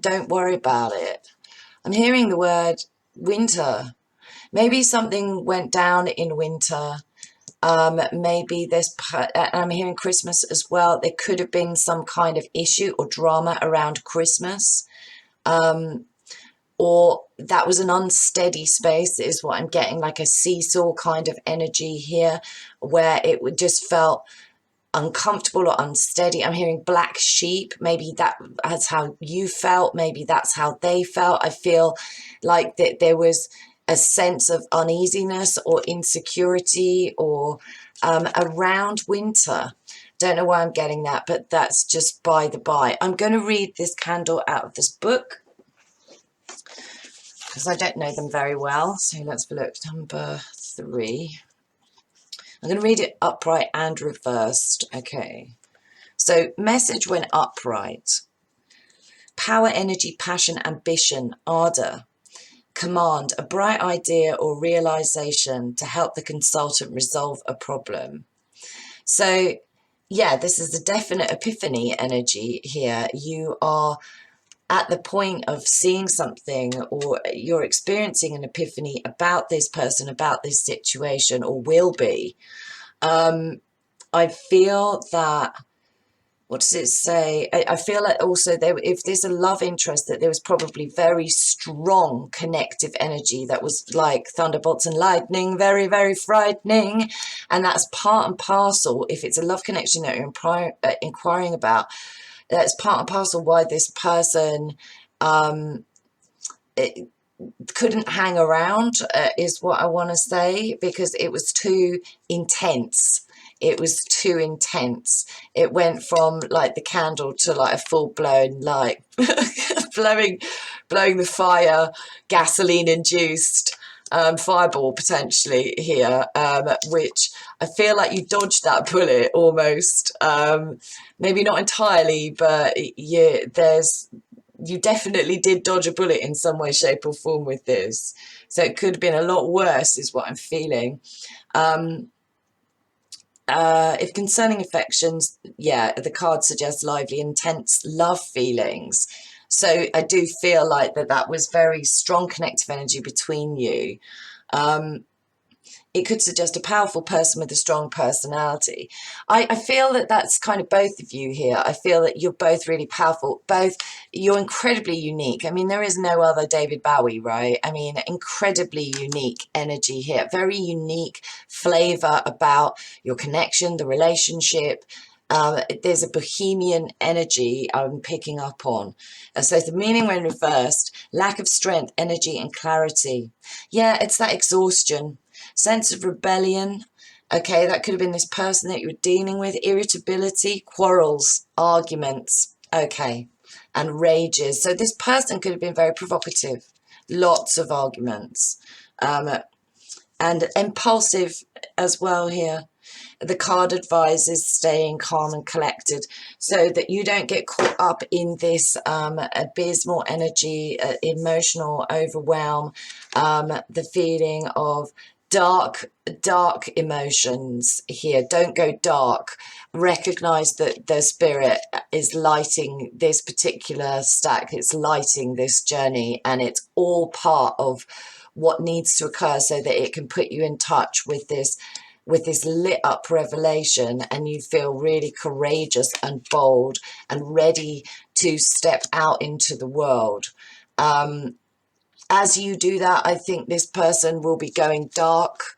don't worry about it. I'm hearing the word winter. Maybe something went down in winter. Maybe I'm hearing Christmas as well. There could have been some kind of issue or drama around Christmas. Or that was an unsteady space, is what I'm getting, like a seesaw kind of energy here, where it would just felt uncomfortable or unsteady. I'm hearing black sheep. Maybe that's how you felt. Maybe that's how they felt. I feel like that there was a sense of uneasiness or insecurity or around winter. Don't know why I'm getting that, but that's just by the by. I'm going to read this candle out of this book, because I don't know them very well. So let's have a look. Number 3. I'm going to read it upright and reversed. Okay. So message when upright. Power, energy, passion, ambition, ardor. Command, a bright idea or realization to help the consultant resolve a problem. So yeah, this is a definite epiphany energy here. You are at the point of seeing something, or you're experiencing an epiphany about this person, about this situation, or will be. I feel that what does it say? I feel like also there, if there's a love interest, that there was probably very strong connective energy that was like thunderbolts and lightning, very, very frightening. And that's part and parcel. If it's a love connection that you're inquiring about, that's part and parcel why this person it couldn't hang around, is what I want to say, because it was too intense. It was too intense. It went from like the candle to like a full-blown like blowing the fire, gasoline induced fireball potentially here, which I feel like you dodged that bullet almost. Maybe not entirely, but yeah, you definitely did dodge a bullet in some way, shape or form with this. So it could have been a lot worse is what I'm feeling. If concerning affections, yeah, the card suggests lively, intense love feelings. So I do feel like that was very strong connective energy between you. It could suggest a powerful person with a strong personality. I feel that that's kind of both of you here. I feel that you're both really powerful. You're incredibly unique. I mean, there is no other David Bowie, right? I mean, incredibly unique energy here. Very unique flavor about your connection, the relationship. There's a bohemian energy I'm picking up on. So the meaning when reversed, lack of strength, energy and clarity. Yeah, it's that exhaustion. Sense of rebellion. Okay, that could have been this person that you were dealing with. Irritability, quarrels, arguments. Okay, and rages. So this person could have been very provocative. Lots of arguments. And impulsive as well here. The card advises staying calm and collected so that you don't get caught up in this abysmal energy, emotional overwhelm, the feeling of dark emotions here. Don't go dark. Recognize that the spirit is lighting this particular stack. It's lighting this journey, and it's all part of what needs to occur so that it can put you in touch with this lit up revelation, and you feel really courageous and bold and ready to step out into the world. As you do that, I think this person will be going dark.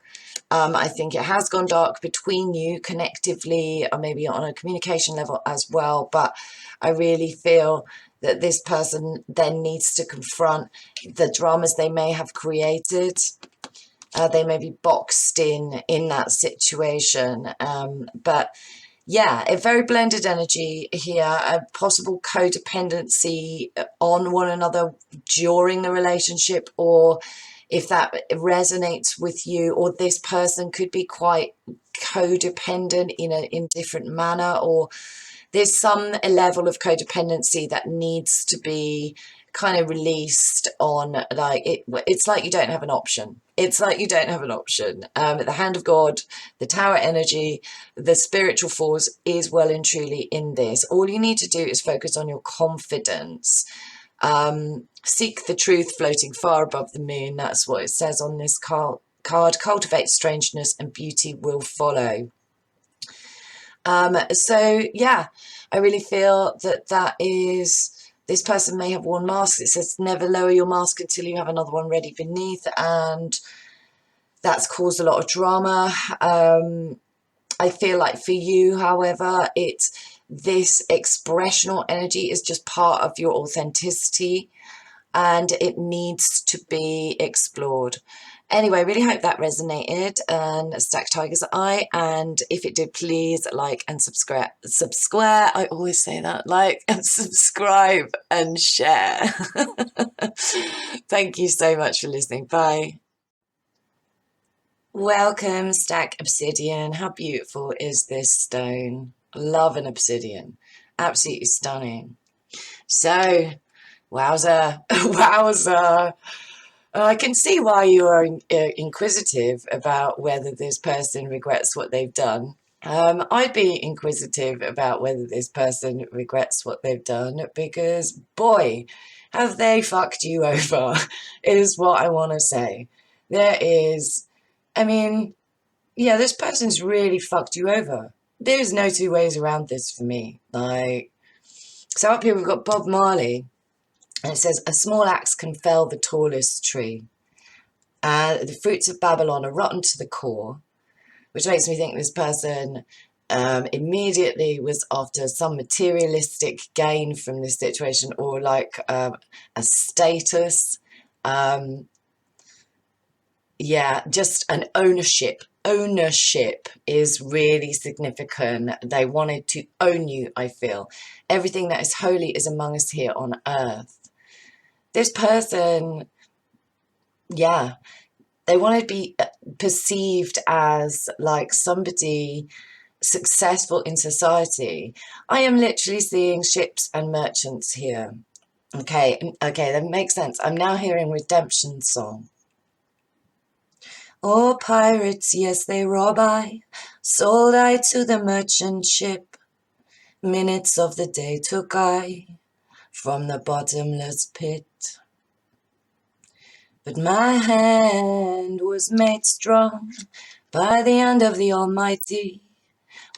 I think it has gone dark between you connectively, or maybe on a communication level as well. But I really feel that this person then needs to confront the dramas they may have created. They may be boxed in that situation. But yeah, a very blended energy here, a possible codependency on one another during the relationship, or if that resonates with you, or this person could be quite codependent in a different manner, or there's some level of codependency that needs to be kind of released on, like it's like you don't have an option. It's like you don't have an option. The hand of God, the tower energy, the spiritual force is well and truly in this. All you need to do is focus on your confidence. Seek the truth floating far above the moon. That's what it says on this card. Cultivate strangeness and beauty will follow. So yeah, I really feel that is, this person may have worn masks. It says never lower your mask until you have another one ready beneath, and that's caused a lot of drama. I feel like for you, however, this expressional energy is just part of your authenticity, and it needs to be explored. Anyway, really hope that resonated, and Stack Tiger's Eye. And if it did, please like and subscribe. I always say that. Like and subscribe and share. Thank you so much for listening. Bye. Welcome, Stack Obsidian. How beautiful is this stone? Love an obsidian. Absolutely stunning. So, wowza, wowza. I can see why you are inquisitive about whether this person regrets what they've done. I'd be inquisitive about whether this person regrets what they've done, because boy, have they fucked you over, is what I want to say. I mean, yeah, this person's really fucked you over. there's no two ways around this for me. Like, so up here we've got Bob Marley, and it says, a small axe can fell the tallest tree. The fruits of Babylon are rotten to the core, which makes me think this person immediately was after some materialistic gain from this situation, or like a status. Yeah, just an ownership. Ownership is really significant. They wanted to own you, I feel. Everything that is holy is among us here on earth. This person, yeah, they want to be perceived as like somebody successful in society. I am literally seeing ships and merchants here. Okay, that makes sense. I'm now hearing redemption song. Oh, pirates, yes, they rob I, sold I to the merchant ship. Minutes of the day took I from the bottomless pit. But my hand was made strong by the hand of the Almighty.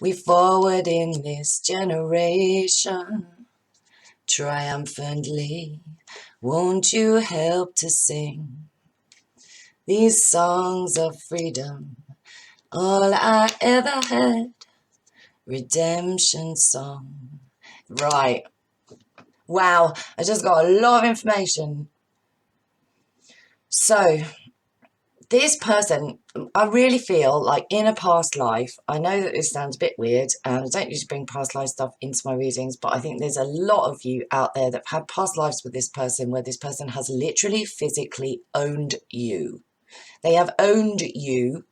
We forward in this generation triumphantly. Won't you help to sing these songs of freedom? All I ever had, redemption song. Right. Wow, I just got a lot of information. So, this person, I really feel like in a past life, I know that this sounds a bit weird, and I don't usually bring past life stuff into my readings, but I think there's a lot of you out there that have had past lives with this person where this person has literally physically owned you. They have owned you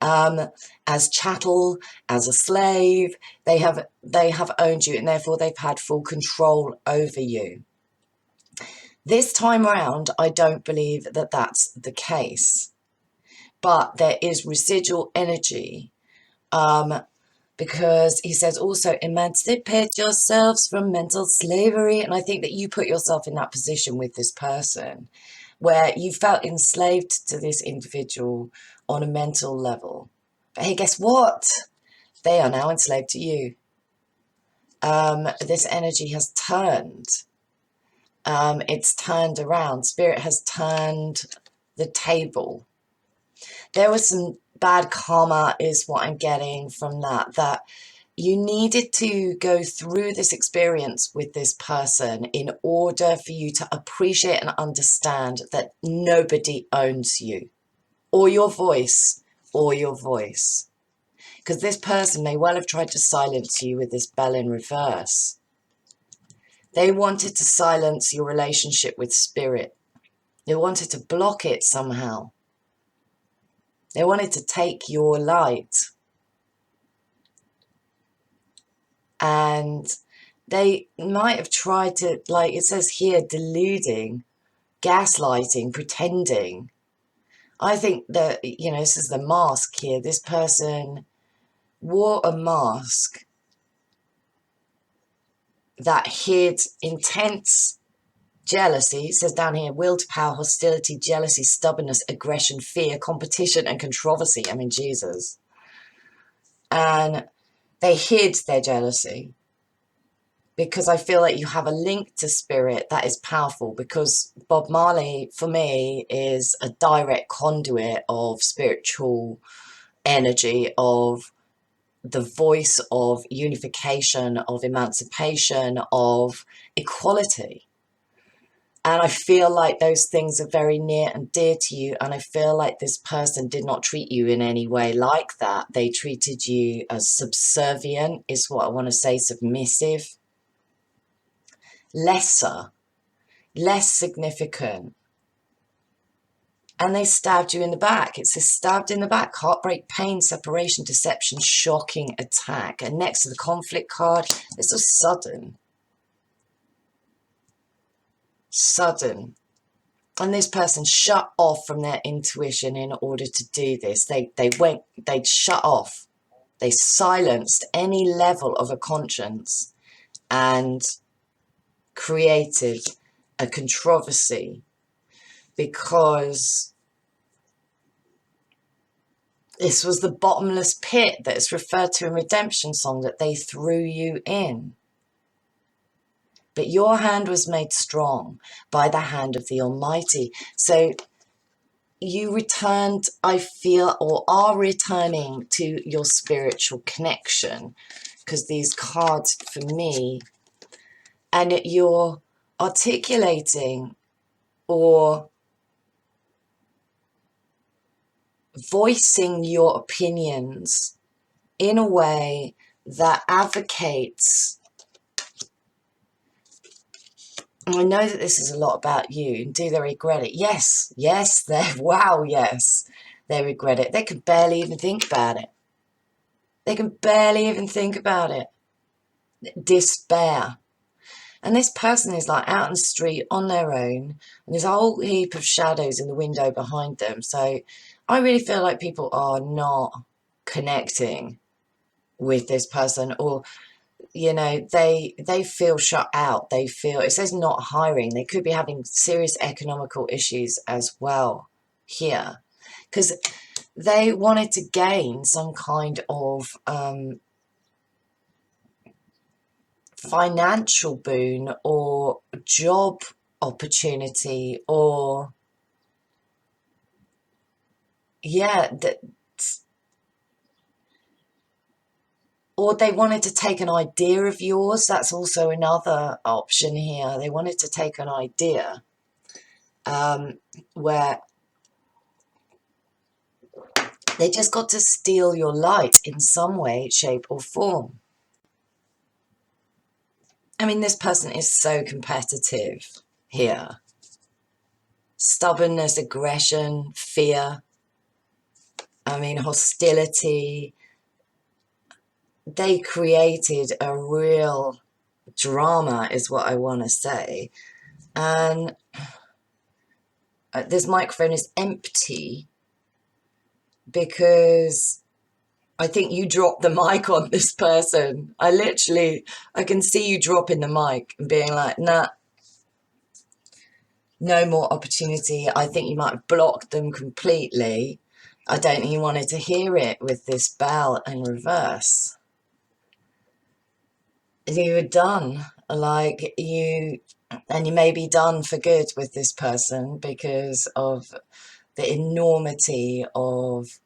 as chattel, as a slave. They have owned you, and therefore they've had full control over you. This time around, I don't believe that that's the case, but there is residual energy, because he says also emancipate yourselves from mental slavery, and I think that you put yourself in that position with this person where you felt enslaved to this individual on a mental level. But hey, guess what? They are now enslaved to you. This energy has turned. It's turned around. Spirit has turned the table. There was some bad karma is what I'm getting from that you needed to go through this experience with this person in order for you to appreciate and understand that nobody owns you or your voice because this person may well have tried to silence you with this bell in reverse. They wanted to silence your relationship with spirit. They wanted to block it somehow. They wanted to take your light. And they might have tried to, like it says here, deluding, gaslighting, pretending. I think that, this is the mask here. This person wore a mask that hid intense jealousy. It says down here, will to power, hostility, jealousy, stubbornness, aggression, fear, competition, and controversy. I mean, Jesus. And they hid their jealousy because I feel like you have a link to spirit that is powerful, because Bob Marley, for me, is a direct conduit of spiritual energy, of the voice of unification, of emancipation, of equality. And I feel like those things are very near and dear to you. And I feel like this person did not treat you in any way like that. They treated you as subservient, is what I want to say, submissive, lesser, less significant. And they stabbed you in the back. It says stabbed in the back, heartbreak, pain, separation, deception, shocking attack. And next to the conflict card, this was sudden. Sudden. And this person shut off from their intuition in order to do this. They'd shut off. They silenced any level of a conscience and created a controversy, because This was the bottomless pit that is referred to in Redemption Song that they threw you in. But your hand was made strong by the hand of the Almighty. So you returned, I feel, or are returning to your spiritual connection, because these cards for me, and you're articulating or voicing your opinions in a way that advocates. And I know that this is a lot about you. And do they regret it? Yes, yes, wow, yes, they regret it. They can barely even think about it. They can barely even think about it. Despair. And this person is like out in the street on their own, and there's a whole heap of shadows in the window behind them. So I really feel like people are not connecting with this person, or, you know, they feel shut out. They feel, it says not hiring. They could be having serious economical issues as well here, because they wanted to gain some kind of financial boon or job opportunity, or yeah, or they wanted to take an idea of yours. That's also another option here. They wanted to take an idea where they just got to steal your light in some way, shape or form. I mean, this person is so competitive here. Stubbornness, aggression, fear, I mean, hostility. They created a real drama, is what I want to say. And this microphone is empty because I think you dropped the mic on this person. I can see you dropping the mic and being like, nah, no more opportunity. I think you might have blocked them completely. I don't think you wanted to hear it with this bell in reverse. You were done. Like, you may be done for good with this person because of the enormity of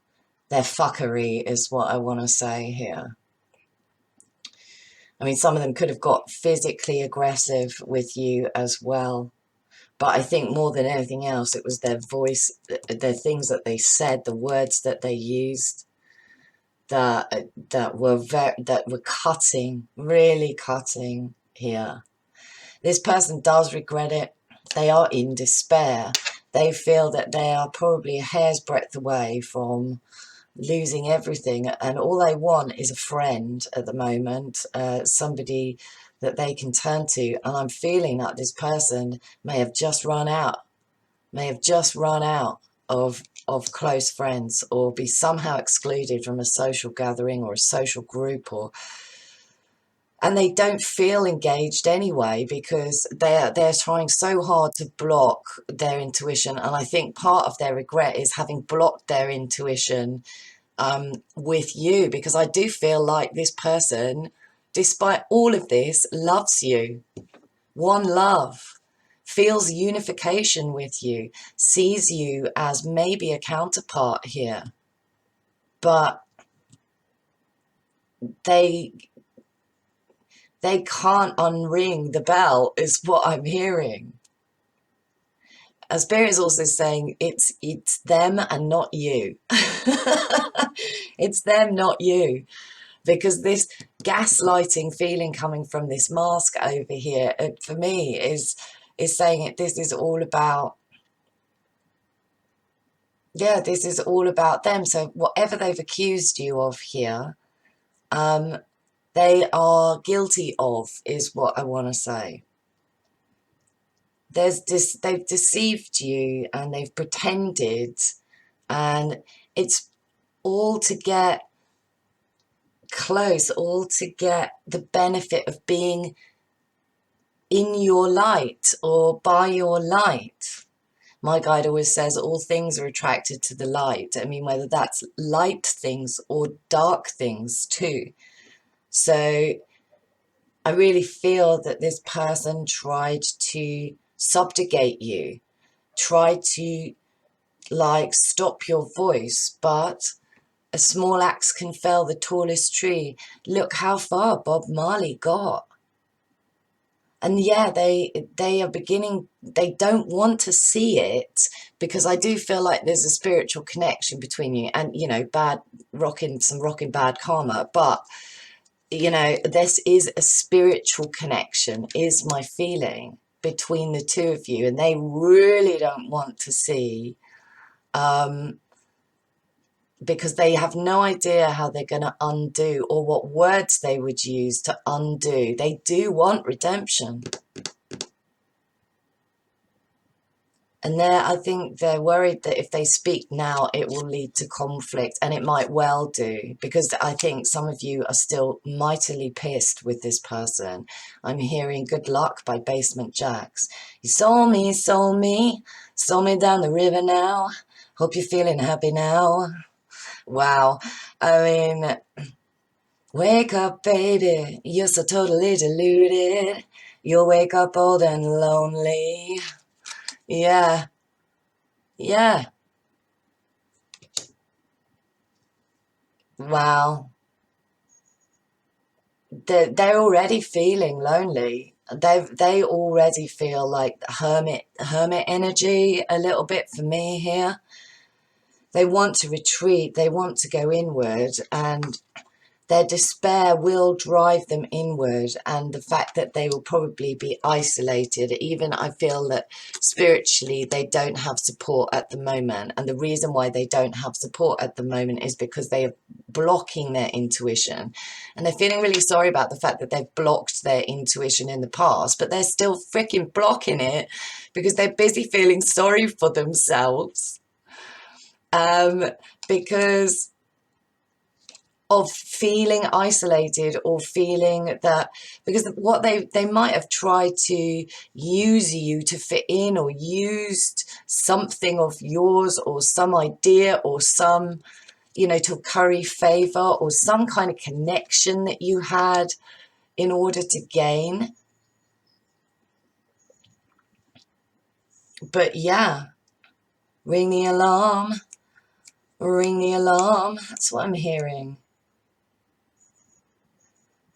their fuckery, is what I want to say here. I mean, some of them could have got physically aggressive with you as well. But I think more than anything else, it was their voice, the things that they said, the words that they used that were cutting, really cutting here. This person does regret it. They are in despair. They feel that they are probably a hair's breadth away from losing everything, and all they want is a friend at the moment, somebody that they can turn to. And I'm feeling that this person may have just run out of close friends, or be somehow excluded from a social gathering or a social group, and they don't feel engaged anyway because they're trying so hard to block their intuition. And I think part of their regret is having blocked their intuition with you, because I do feel like this person, despite all of this, loves you. One love, feels unification with you, sees you as maybe a counterpart here, but they can't unring the bell, is what I'm hearing. Spirit is also saying it's them and not you. It's them, not you. Because this gaslighting feeling coming from this mask over here, for me, is saying this is all about, yeah, this is all about them. So whatever they've accused you of here, they are guilty of, is what I want to say. They've deceived you and they've pretended, and it's all to get close, all to get the benefit of being in your light or by your light. My guide always says all things are attracted to the light. I mean, whether that's light things or dark things too. So I really feel that this person tried to subjugate you, tried to like stop your voice, but a small axe can fell the tallest tree. Look how far Bob Marley got. And yeah, they are beginning, they don't want to see it, because I do feel like there's a spiritual connection between you and, you know, some rocking bad karma. But, you know, this is a spiritual connection, is my feeling, between the two of you. And they really don't want to see, because they have no idea how they're going to undo, or what words they would use to undo. They do want redemption. And I think they're worried that if they speak now, it will lead to conflict, and it might well do, because I think some of you are still mightily pissed with this person. I'm hearing good luck by Basement Jacks. You saw me down the river now. Hope you're feeling happy now. Wow. I mean, wake up, baby. You're so totally deluded. You'll wake up old and lonely. Yeah. Yeah. Wow. They're already feeling lonely. They already feel like hermit energy a little bit for me here. They want to retreat. They want to go inward, and their despair will drive them inward, and the fact that they will probably be isolated. Even I feel that spiritually they don't have support at the moment, and the reason why they don't have support at the moment is because they are blocking their intuition, and they're feeling really sorry about the fact that they've blocked their intuition in the past, but they're still freaking blocking it because they're busy feeling sorry for themselves, because of feeling isolated, or feeling that, because what they might have tried to use you to fit in, or used something of yours, or some idea, or some, you know, to curry favor, or some kind of connection that you had in order to gain. But yeah, ring the alarm, that's what I'm hearing.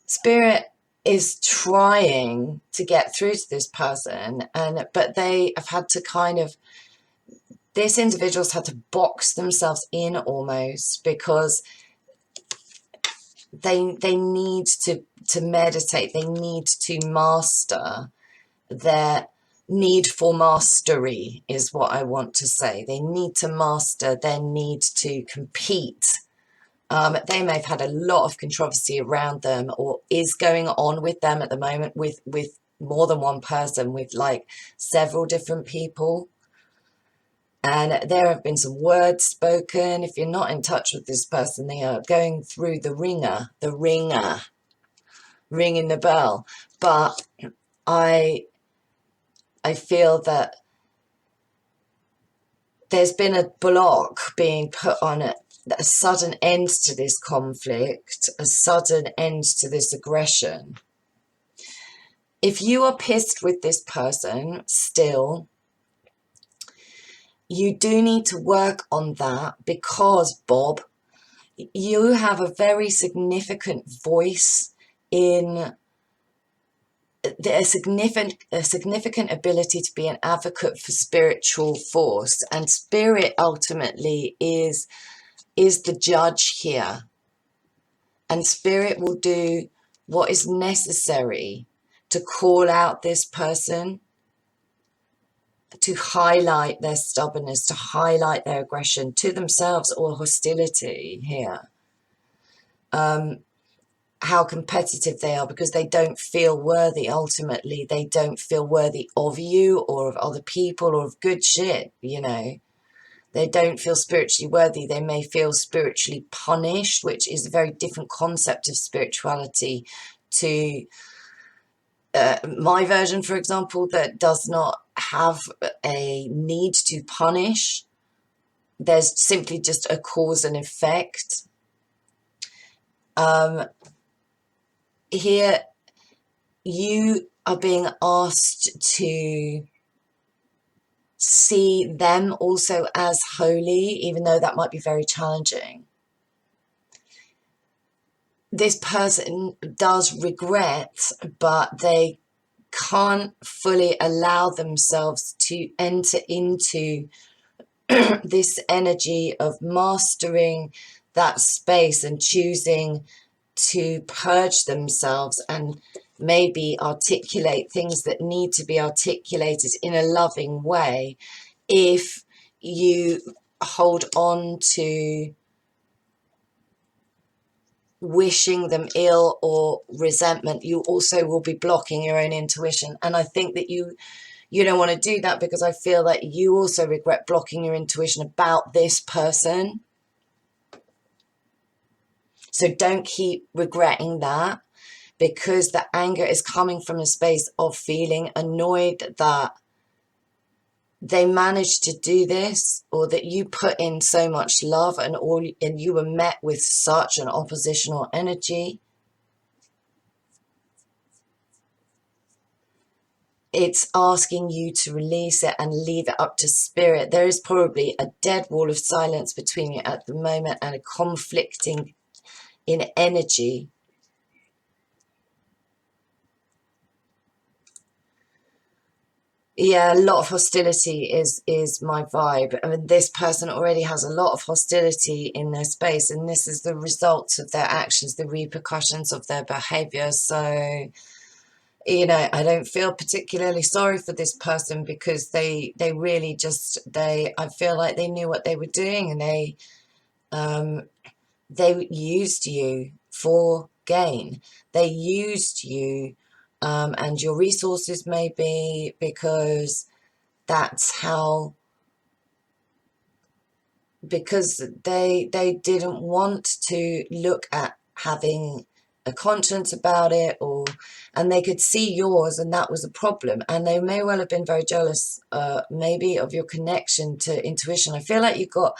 Spirit is trying to get through to this person, but they have had to this individual's had to box themselves in almost, because they need to meditate. They need to master their need for mastery, is what I want to say. They need to master their need to compete. They may have had a lot of controversy around them, or is going on with them at the moment, with more than one person, with like several different people. And there have been some words spoken. If you're not in touch with this person, they are going through the ringer, ringing the bell. But I feel that there's been a block being put on it, a sudden end to this conflict, a sudden end to this aggression. If you are pissed with this person still, you do need to work on that, because, Bob, you have a very significant voice in a significant ability to be an advocate for spiritual force, and spirit ultimately is the judge here, and spirit will do what is necessary to call out this person, to highlight their stubbornness, to highlight their aggression to themselves, or hostility here. How competitive they are, because they don't feel worthy. Ultimately, they don't feel worthy of you, or of other people, or of good shit, you know. They don't feel spiritually worthy. They may feel spiritually punished, which is a very different concept of spirituality to my version, for example, that does not have a need to punish. There's simply just a cause and effect. Here, you are being asked to see them also as holy, even though that might be very challenging. This person does regret, but they can't fully allow themselves to enter into this energy of mastering that space and choosing to purge themselves and maybe articulate things that need to be articulated in a loving way. If you hold on to wishing them ill or resentment, you also will be blocking your own intuition. And I think that you don't want to do that, because I feel that you also regret blocking your intuition about this person. So don't keep regretting that, because the anger is coming from a space of feeling annoyed that they managed to do this, or that you put in so much love and you were met with such an oppositional energy. It's asking you to release it and leave it up to spirit. There is probably a dead wall of silence between you at the moment, and a conflicting in energy. Yeah, a lot of hostility is my vibe. I mean, this person already has a lot of hostility in their space, and this is the results of their actions, the repercussions of their behavior. So, I don't feel particularly sorry for this person, because they really just, I feel like they knew what they were doing, and they used you for gain. They used you and your resources, maybe, because that's how, because they didn't want to look at having a conscience about it, and they could see yours, and that was a problem. And they may well have been very jealous, maybe, of your connection to intuition. I feel like you got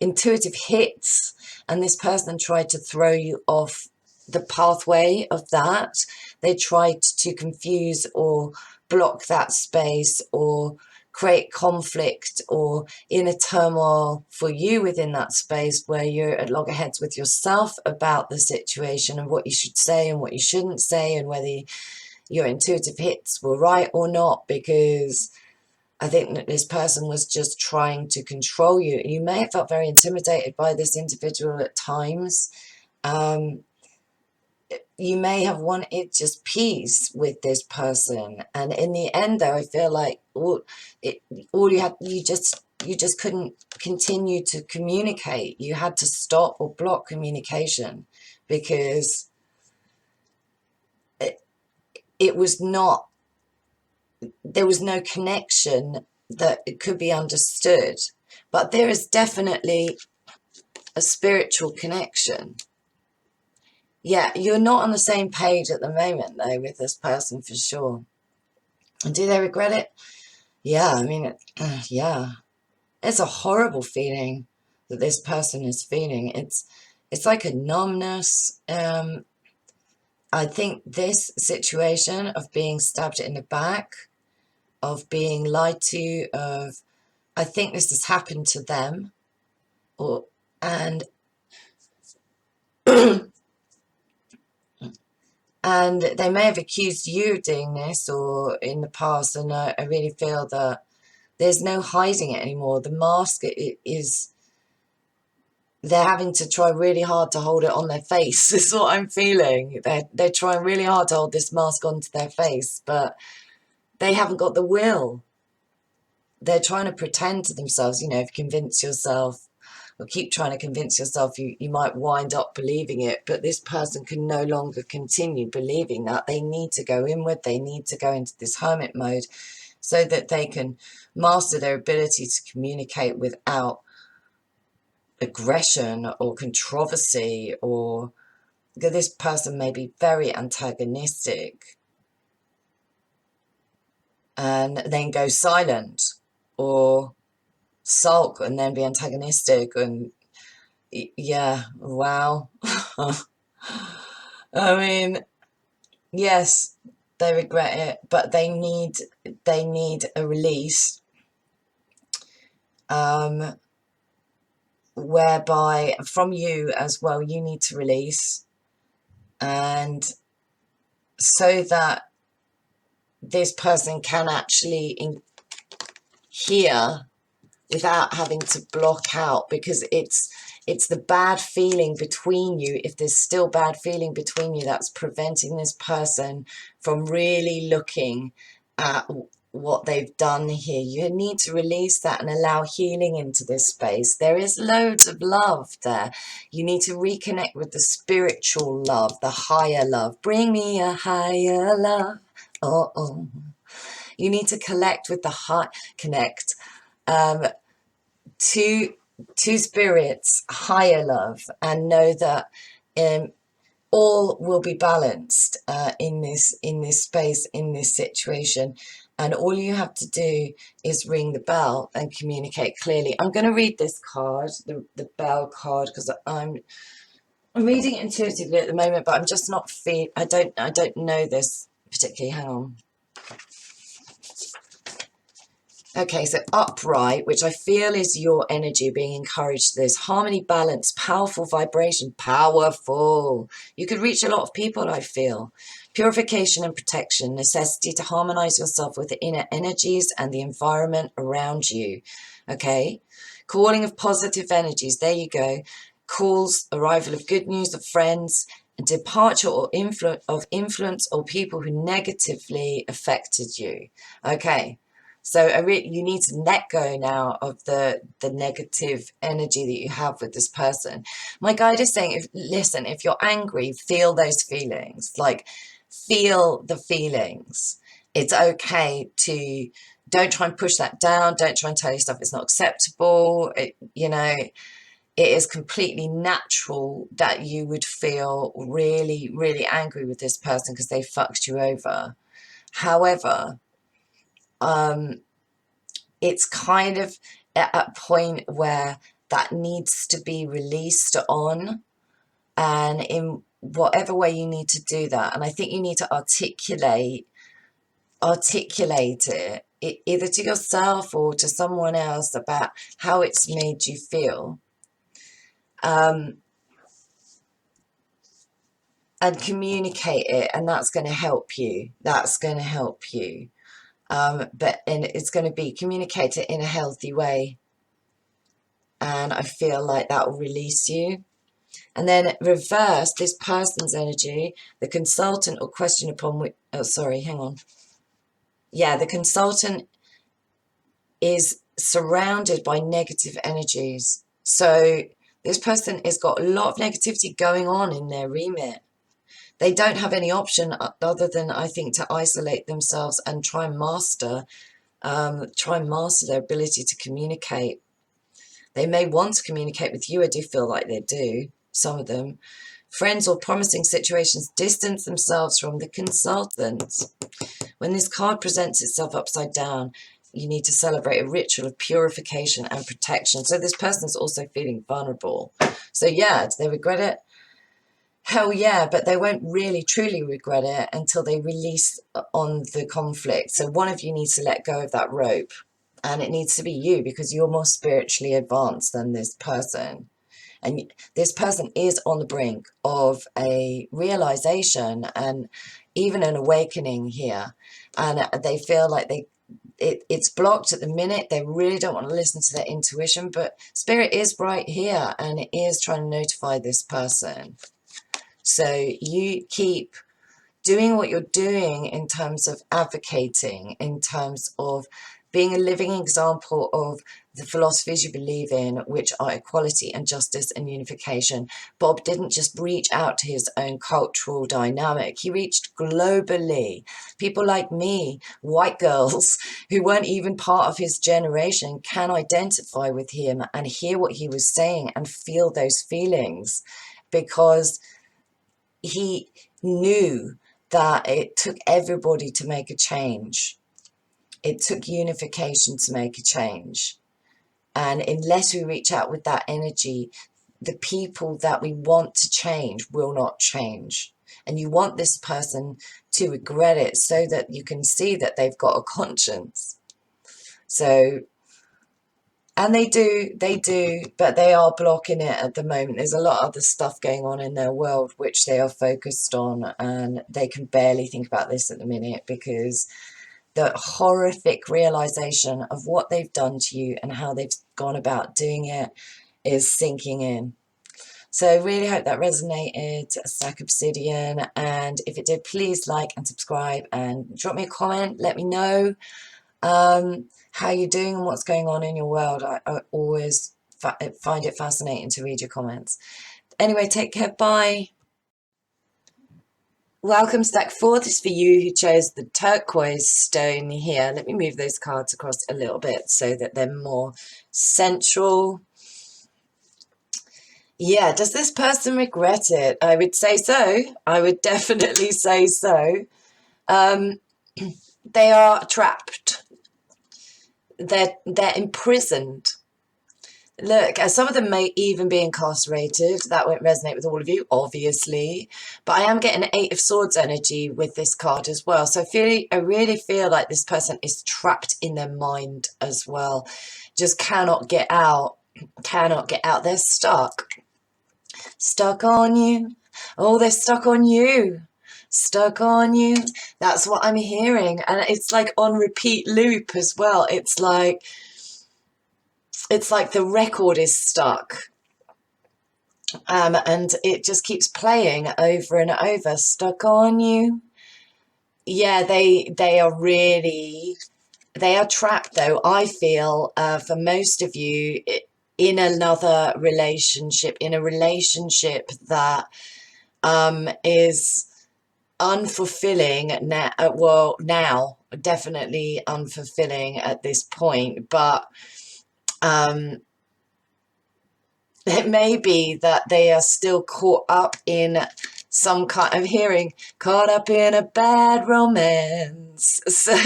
intuitive hits, and this person tried to throw you off the pathway of that. They tried to confuse or block that space, or create conflict or inner turmoil for you within that space, where you're at loggerheads with yourself about the situation and what you should say and what you shouldn't say, and whether your intuitive hits were right or not, because I think that this person was just trying to control you. You may have felt very intimidated by this individual at times. You may have wanted just peace with this person, and in the end, though, I feel like you just couldn't continue to communicate. You had to stop or block communication, because it was not, there was no connection that it could be understood. But there is definitely a spiritual connection. Yeah, you're not on the same page at the moment, though, with this person, for sure. And do they regret it? Yeah, I mean, yeah. It's a horrible feeling that this person is feeling. It's like a numbness. I think this situation of being stabbed in the back, of being lied to, I think this has happened to them, and and they may have accused you of doing this or in the past, and I really feel that there's no hiding it anymore. The mask is, they're having to try really hard to hold it on their face. This is what I'm feeling. They're trying really hard to hold this mask onto their face, but they haven't got the will. They're trying to pretend to themselves, if you convince yourself, or keep trying to convince yourself, you might wind up believing it. But this person can no longer continue believing that. They need to go inward. They need to go into this hermit mode, so that they can master their ability to communicate without aggression or controversy, or this person may be very antagonistic. and then go silent or sulk and then be antagonistic. And yeah, wow. I mean, yes, they regret it, but they need a release, whereby from you as well, you need to release, and so that this person can actually hear without having to block out, because it's the bad feeling between you. If there's still bad feeling between you, that's preventing this person from really looking at what they've done here. You need to release that and allow healing into this space. There is loads of love there. You need to reconnect with the spiritual love, the higher love. Bring me a higher love. Oh. You need to connect with the heart, connect to spirits, higher love, and know that all will be balanced in this space, in this situation. And all you have to do is ring the bell and communicate clearly. I'm going to read this card, the bell card, because I'm reading it intuitively at the moment, but I'm just not I don't know this particularly. Hang on. Okay, so upright, which I feel is your energy being encouraged. There's harmony, balance, powerful vibration, powerful. You could reach a lot of people, I feel. Purification and protection, necessity to harmonize yourself with the inner energies and the environment around you. Okay, calling of positive energies. There you go. Calls, arrival of good news, of friends, and departure or influence or people who negatively affected you. Okay. So you need to let go now of the negative energy that you have with this person. My guide is saying, listen, if you're angry, feel those feelings. Like, feel the feelings. It's okay to, don't try and push that down. Don't try and tell yourself it's not acceptable. It is completely natural that you would feel really, really angry with this person because they fucked you over. However, it's kind of at a point where that needs to be released on, and in whatever way you need to do that. And I think you need to articulate it either to yourself or to someone else about how it's made you feel, and communicate it, and that's going to help you. And it's going to be communicated in a healthy way, and I feel like that will release you. And then reverse, this person's energy, the consultant or question upon which, the consultant is surrounded by negative energies. So this person has got a lot of negativity going on in their remit. They don't have any option other than, I think, to isolate themselves and try and master their ability to communicate. They may want to communicate with you. I do feel like they do, some of them. Friends or promising situations distance themselves from the consultant. When this card presents itself upside down, you need to celebrate a ritual of purification and protection. So this person is also feeling vulnerable. So yeah, do they regret it? Hell yeah, but they won't really truly regret it until they release on the conflict. So one of you needs to let go of that rope, and it needs to be you, because you're more spiritually advanced than this person. And this person is on the brink of a realization and even an awakening here. And they feel like it's blocked at the minute. They really don't want to listen to their intuition, but spirit is right here and it is trying to notify this person. So you keep doing what you're doing in terms of advocating, in terms of being a living example of the philosophies you believe in, which are equality and justice and unification. Bob didn't just reach out to his own cultural dynamic. He reached globally. People like me, white girls, who weren't even part of his generation, can identify with him and hear what he was saying and feel those feelings, because he knew that it took everybody to make a change. It took unification to make a change. And unless we reach out with that energy, the people that we want to change will not change. And you want this person to regret it so that you can see that they've got a conscience. So, and they do, but they are blocking it at the moment. There's a lot of other stuff going on in their world which they are focused on, and they can barely think about this at the minute because the horrific realization of what they've done to you and how they've gone about doing it is sinking in. So I really hope that resonated, Stack Obsidian, and if it did, please like and subscribe and drop me a comment. Let me know how you're doing and what's going on in your world. I always find it fascinating to read your comments. Anyway, take care. Bye. Welcome, Stack 4. This is for you who chose the turquoise stone here. Let me move those cards across a little bit so that they're more central. Yeah, does this person regret it? I would say so. I would definitely say so. They are trapped. They're imprisoned. Look, some of them may even be incarcerated. That won't resonate with all of you, obviously. But I am getting 8 of Swords energy with this card as well. So I really feel like this person is trapped in their mind as well. Just cannot get out. Cannot get out. They're stuck. Stuck on you. Oh, they're stuck on you. Stuck on you. That's what I'm hearing. And it's like on repeat loop as well. It's like the record is stuck. And it just keeps playing over and over. Stuck on you. Yeah, they are trapped though. I feel for most of you in another relationship, in a relationship that is unfulfilling now. Well, now definitely unfulfilling at this point, but it may be that they are still caught up in some kind of hearing, caught up in a bad romance. So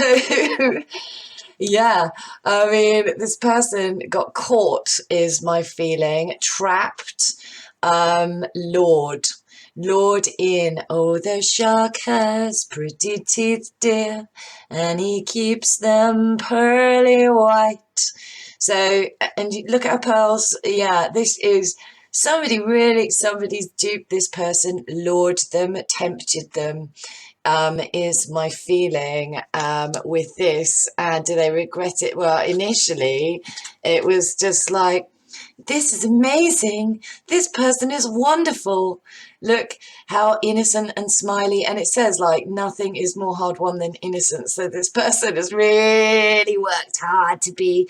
yeah, I mean, this person got caught is my feeling, trapped, lured in. Oh, the shark has pretty teeth, dear, and he keeps them pearly white. So, and you look at her pearls. Yeah, this is somebody's duped this person, lured them, tempted them. Is my feeling with this. And do they regret it? Well, initially it was just like, this is amazing, this person is wonderful, look how innocent and smiley, and it says like nothing is more hard won than innocence. So this person has really worked hard to be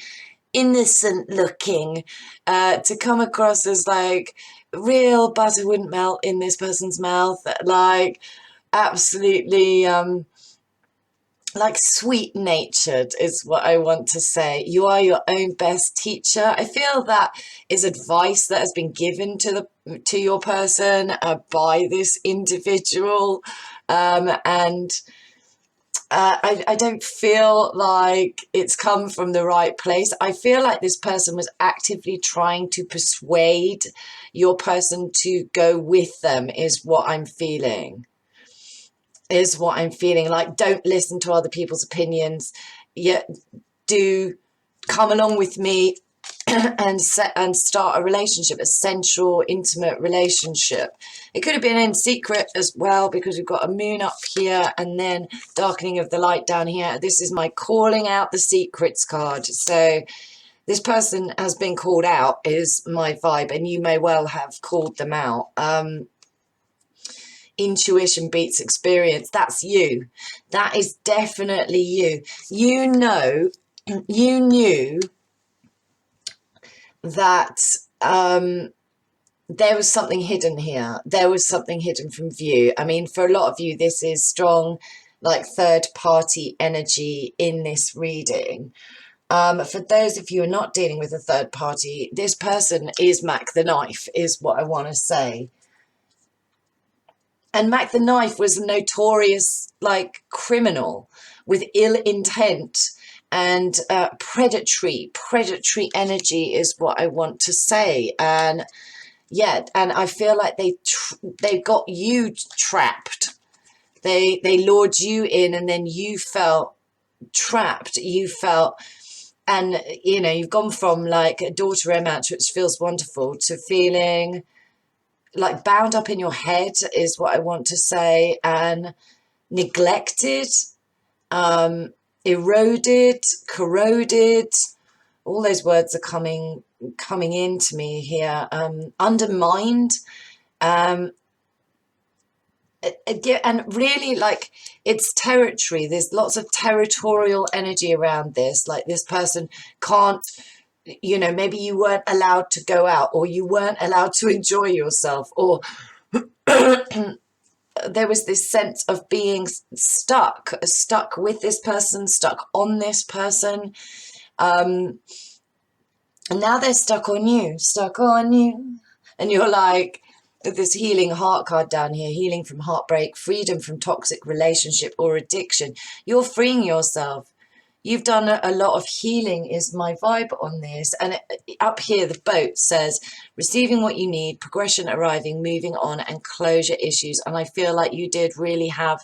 innocent looking, to come across as like real butter wouldn't melt in this person's mouth, like absolutely like sweet natured is what I want to say. You are your own best teacher. I feel that is advice that has been given to your person by this individual, and I don't feel like it's come from the right place. I feel like this person was actively trying to persuade your person to go with them is what I'm feeling. Like, don't listen to other people's opinions, yet do come along with me and start a relationship, a sensual, intimate relationship. It could have been in secret as well, because we've got a moon up here and then darkening of the light down here. This is my calling out the secrets card. So this person has been called out is my vibe, and you may well have called them out. Intuition beats experience. That's you. That is definitely you. You know, you knew that there was something hidden here. There was something hidden from view. I mean, for a lot of you, this is strong, like third-party energy in this reading. For those of you who are not dealing with a third party, this person is Mac the Knife, is what I want to say. And Mac the Knife was a notorious, like, criminal with ill intent, and predatory energy is what I want to say. And yeah, and I feel like they got you trapped. They lured you in, and then you felt trapped. You felt, and you know, you've gone from like a daughter romance, which feels wonderful, to feeling like bound up in your head is what I want to say, and neglected, eroded, corroded. All those words are coming into me here. Undermined, um, and really, like, it's territory. There's lots of territorial energy around this. Like, this person can't, you know, maybe you weren't allowed to go out, or you weren't allowed to enjoy yourself, or there was this sense of being stuck with this person, stuck on this person. And now they're stuck on you. And you're like, this healing heart card down here, healing from heartbreak, freedom from toxic relationship or addiction. You're freeing yourself. You've done a lot of healing is my vibe on this. And up here, the boat says, receiving what you need, progression arriving, moving on, and closure issues. And I feel like you did really have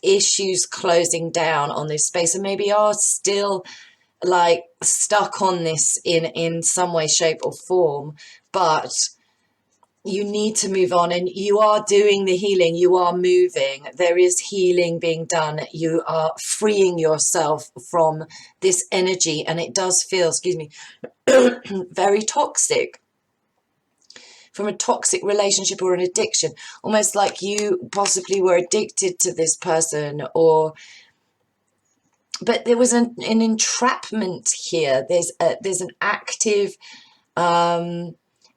issues closing down on this space, and maybe are still like stuck on this in some way, shape or form. But you need to move on, and you are doing the healing. You are moving. There is healing being done. You are freeing yourself from this energy, and it does feel, excuse me, very toxic, from a toxic relationship or an addiction, almost like you possibly were addicted to this person, or but there was an entrapment here. There's an active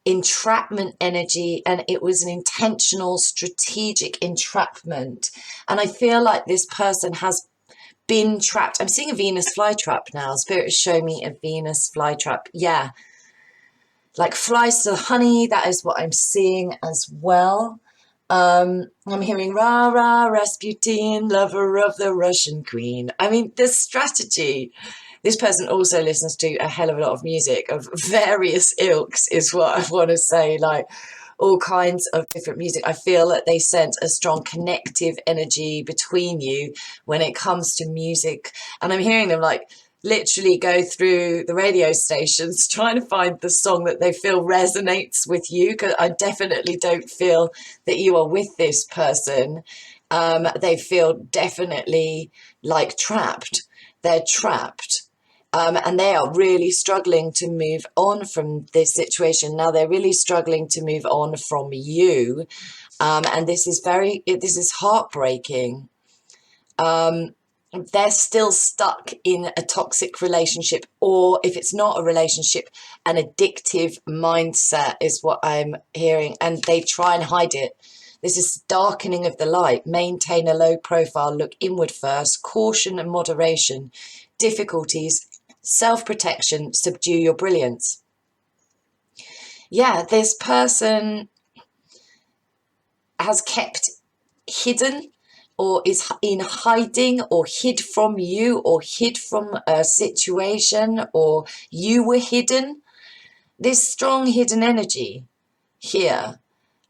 entrapment energy, and it was an intentional, strategic entrapment. And I feel like this person has been trapped. I'm seeing a Venus flytrap now. Spirit is showing me a Venus flytrap. Yeah, like flies to the honey. That is what I'm seeing as well. I'm hearing rah rah Rasputin, lover of the Russian queen. I mean, this strategy. This person also listens to a hell of a lot of music of various ilks, is what I want to say, like all kinds of different music. I feel that they sense a strong connective energy between you when it comes to music. And I'm hearing them like literally go through the radio stations trying to find the song that they feel resonates with you, because I definitely don't feel that you are with this person. They feel definitely like trapped. They're trapped. And they are really struggling to move on from this situation. Now they're really struggling to move on from you. And this is heartbreaking. They're still stuck in a toxic relationship, or if it's not a relationship, an addictive mindset is what I'm hearing. And they try and hide it. This is darkening of the light. Maintain a low profile, look inward first, caution and moderation, difficulties, self-protection, subdue your brilliance. Yeah, this person has kept hidden, or is in hiding, or hid from you, or hid from a situation, or you were hidden. This strong hidden energy here.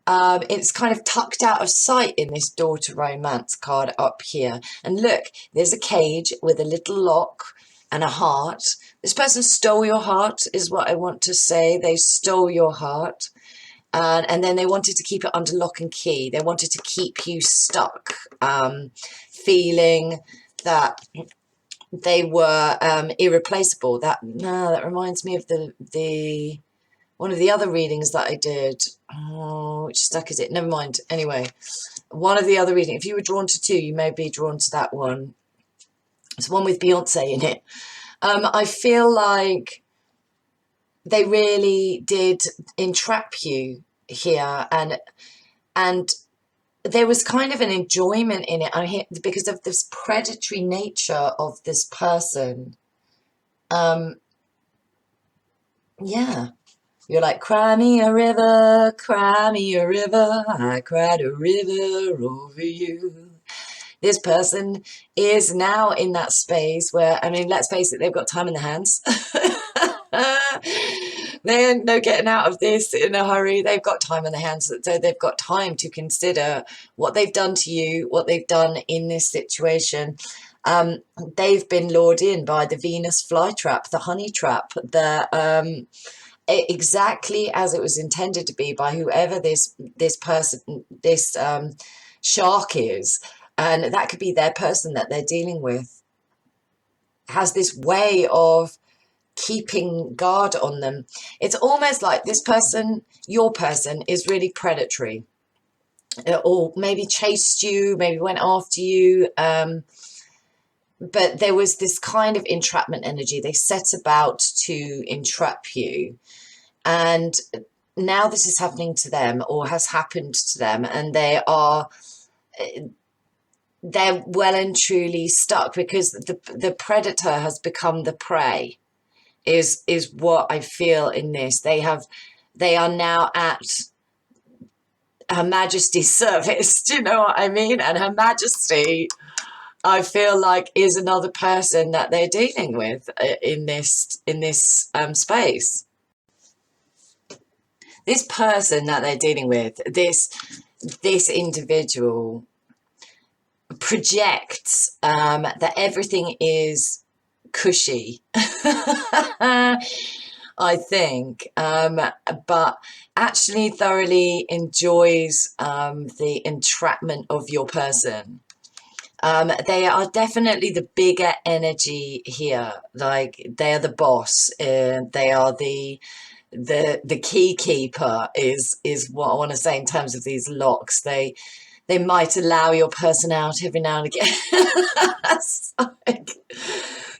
It's kind of tucked out of sight in this daughter romance card up here. And look, there's a cage with a little lock and a heart. This person stole your heart is what I want to say. They stole your heart. And then they wanted to keep it under lock and key. They wanted to keep you stuck, feeling that they were irreplaceable. That reminds me of the one of the other readings that I did. Oh, which stuck is it? Never mind. Anyway, one of the other readings. If you were drawn to two, you may be drawn to that one. It's one with Beyonce in it. I feel like they really did entrap you here, and there was kind of an enjoyment in it because of this predatory nature of this person. Yeah, you're like, cry me a river, I cried a river over you. this person is now in that space where, I mean, let's face it, they've got time in their hands. They're no getting out of this in a hurry. They've got time on their hands, so they've got time to consider what they've done to you, what they've done in this situation. They've been lured in by the Venus flytrap, the honey trap, exactly as it was intended to be by whoever this person, this shark is, and that could be their person that they're dealing with, has this way of keeping guard on them. It's almost like this person, your person, is really predatory, or maybe chased you, maybe went after you, but there was this kind of entrapment energy. They set about to entrap you, and now this is happening to them, or has happened to them, and they're well and truly stuck because the predator has become the prey, is what I feel in this. They are now at Her Majesty's service. Do you know what I mean? And Her Majesty, I feel like, is another person that they're dealing with in this space. This person that they're dealing with, this individual, projects that everything is cushy, I think, but actually thoroughly enjoys the entrapment of your person. They are definitely the bigger energy here. Like, they are the boss. They are the key keeper is what I want to say in terms of these locks. They might allow your person out every now and again.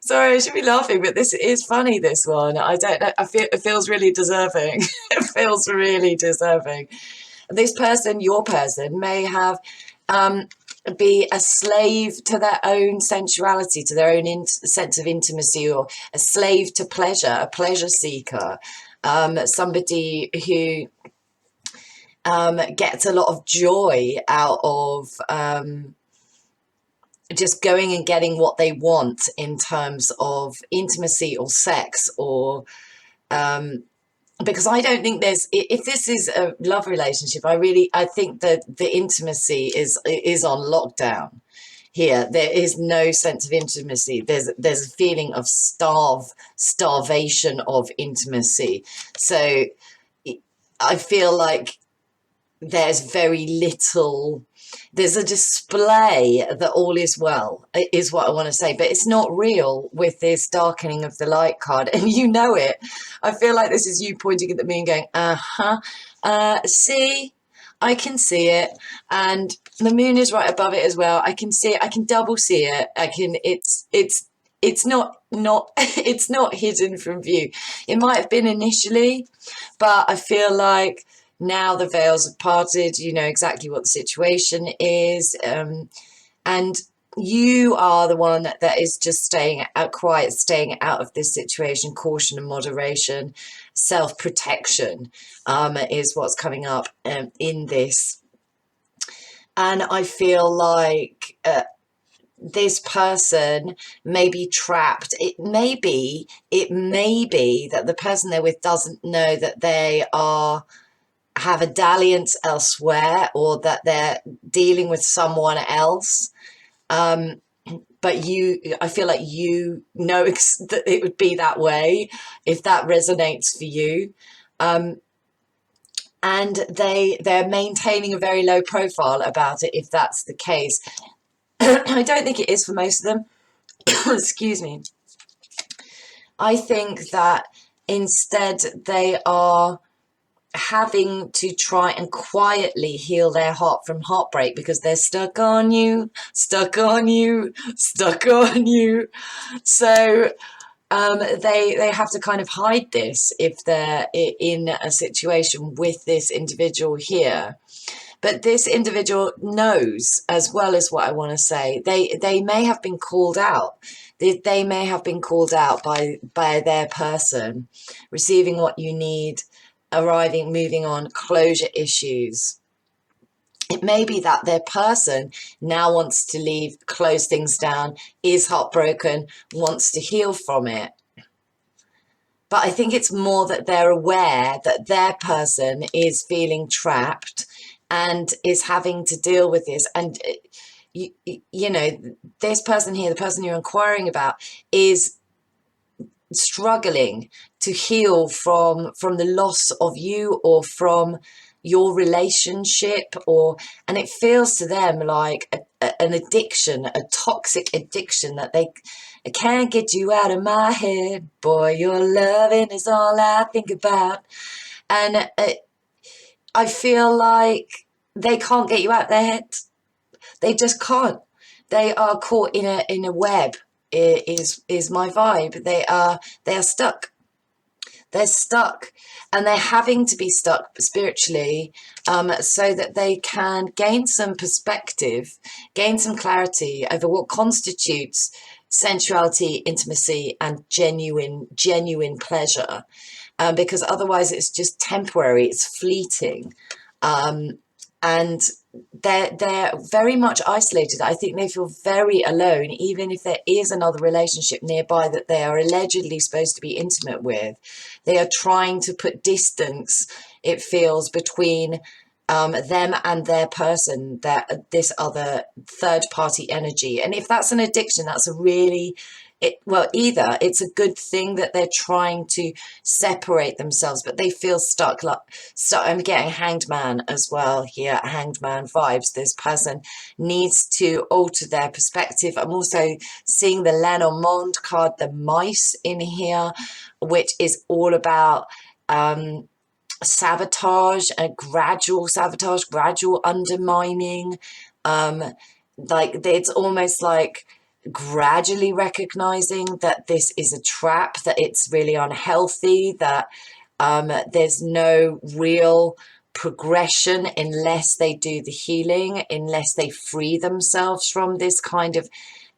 Sorry, I should be laughing, but this is funny, this one. I don't know. It feels really deserving. It feels really deserving. This person, your person, may have be a slave to their own sensuality, to their own sense of intimacy, or a slave to pleasure, a pleasure seeker, somebody who gets a lot of joy out of just going and getting what they want in terms of intimacy or sex, or because I don't think if this is a love relationship, I think that the intimacy is on lockdown here. There is no sense of intimacy. There's a feeling of starvation of intimacy. So I feel like there's very little. There's a display that all is well, is what I want to say, but it's not real with this darkening of the light card, and you know it. I feel like this is you pointing at me and going, see, I can see it, and the moon is right above it as well. I can see it. I can double see it. It's not it's not hidden from view. It might have been initially, but I feel like now the veils have parted. You know exactly what the situation is, and you are the one that is just staying out quiet, staying out of this situation. Caution and moderation, self-protection is what's coming up in this. And I feel like this person may be trapped. It may be that the person they're with doesn't know that they have a dalliance elsewhere, or that they're dealing with someone else. But I feel like you know that it would be that way if that resonates for you. And they're maintaining a very low profile about it, if that's the case. I don't think it is for most of them. Excuse me. I think that instead they are having to try and quietly heal their heart from heartbreak, because they're stuck on you. So they have to kind of hide this if they're in a situation with this individual here. But this individual knows as well, as what I want to say. They may have been called out. They may have been called out by their person, receiving what you need, arriving, moving on, closure issues. It may be that their person now wants to leave, close things down, is heartbroken, wants to heal from it. But I think it's more that they're aware that their person is feeling trapped and is having to deal with this. And, you know, this person here, the person you're inquiring about, is struggling to heal from the loss of you or from your relationship, and it feels to them like an addiction, a toxic addiction, that they can't get you out of my head, boy, your loving is all I think about. And I feel like they can't get you out their head. They just can't. They are caught in a web. Is my vibe. They are stuck. They're stuck, and they're having to be stuck spiritually, so that they can gain some perspective, gain some clarity over what constitutes sensuality, intimacy, and genuine pleasure, because otherwise it's just temporary, it's fleeting, and they're very much isolated. I think they feel very alone, even if there is another relationship nearby that they are allegedly supposed to be intimate with. They are trying to put distance, it feels, between them and their person, this other third party energy. And if that's an addiction, that's a really, either it's a good thing that they're trying to separate themselves, but they feel stuck. So I'm getting hanged man as well here, hanged man vibes. This person needs to alter their perspective. I'm also seeing the Lenormand card, the mice, in here, which is all about sabotage, gradual undermining. Like it's almost like gradually recognizing that this is a trap, that it's really unhealthy, that there's no real progression unless they do the healing, unless they free themselves from this kind of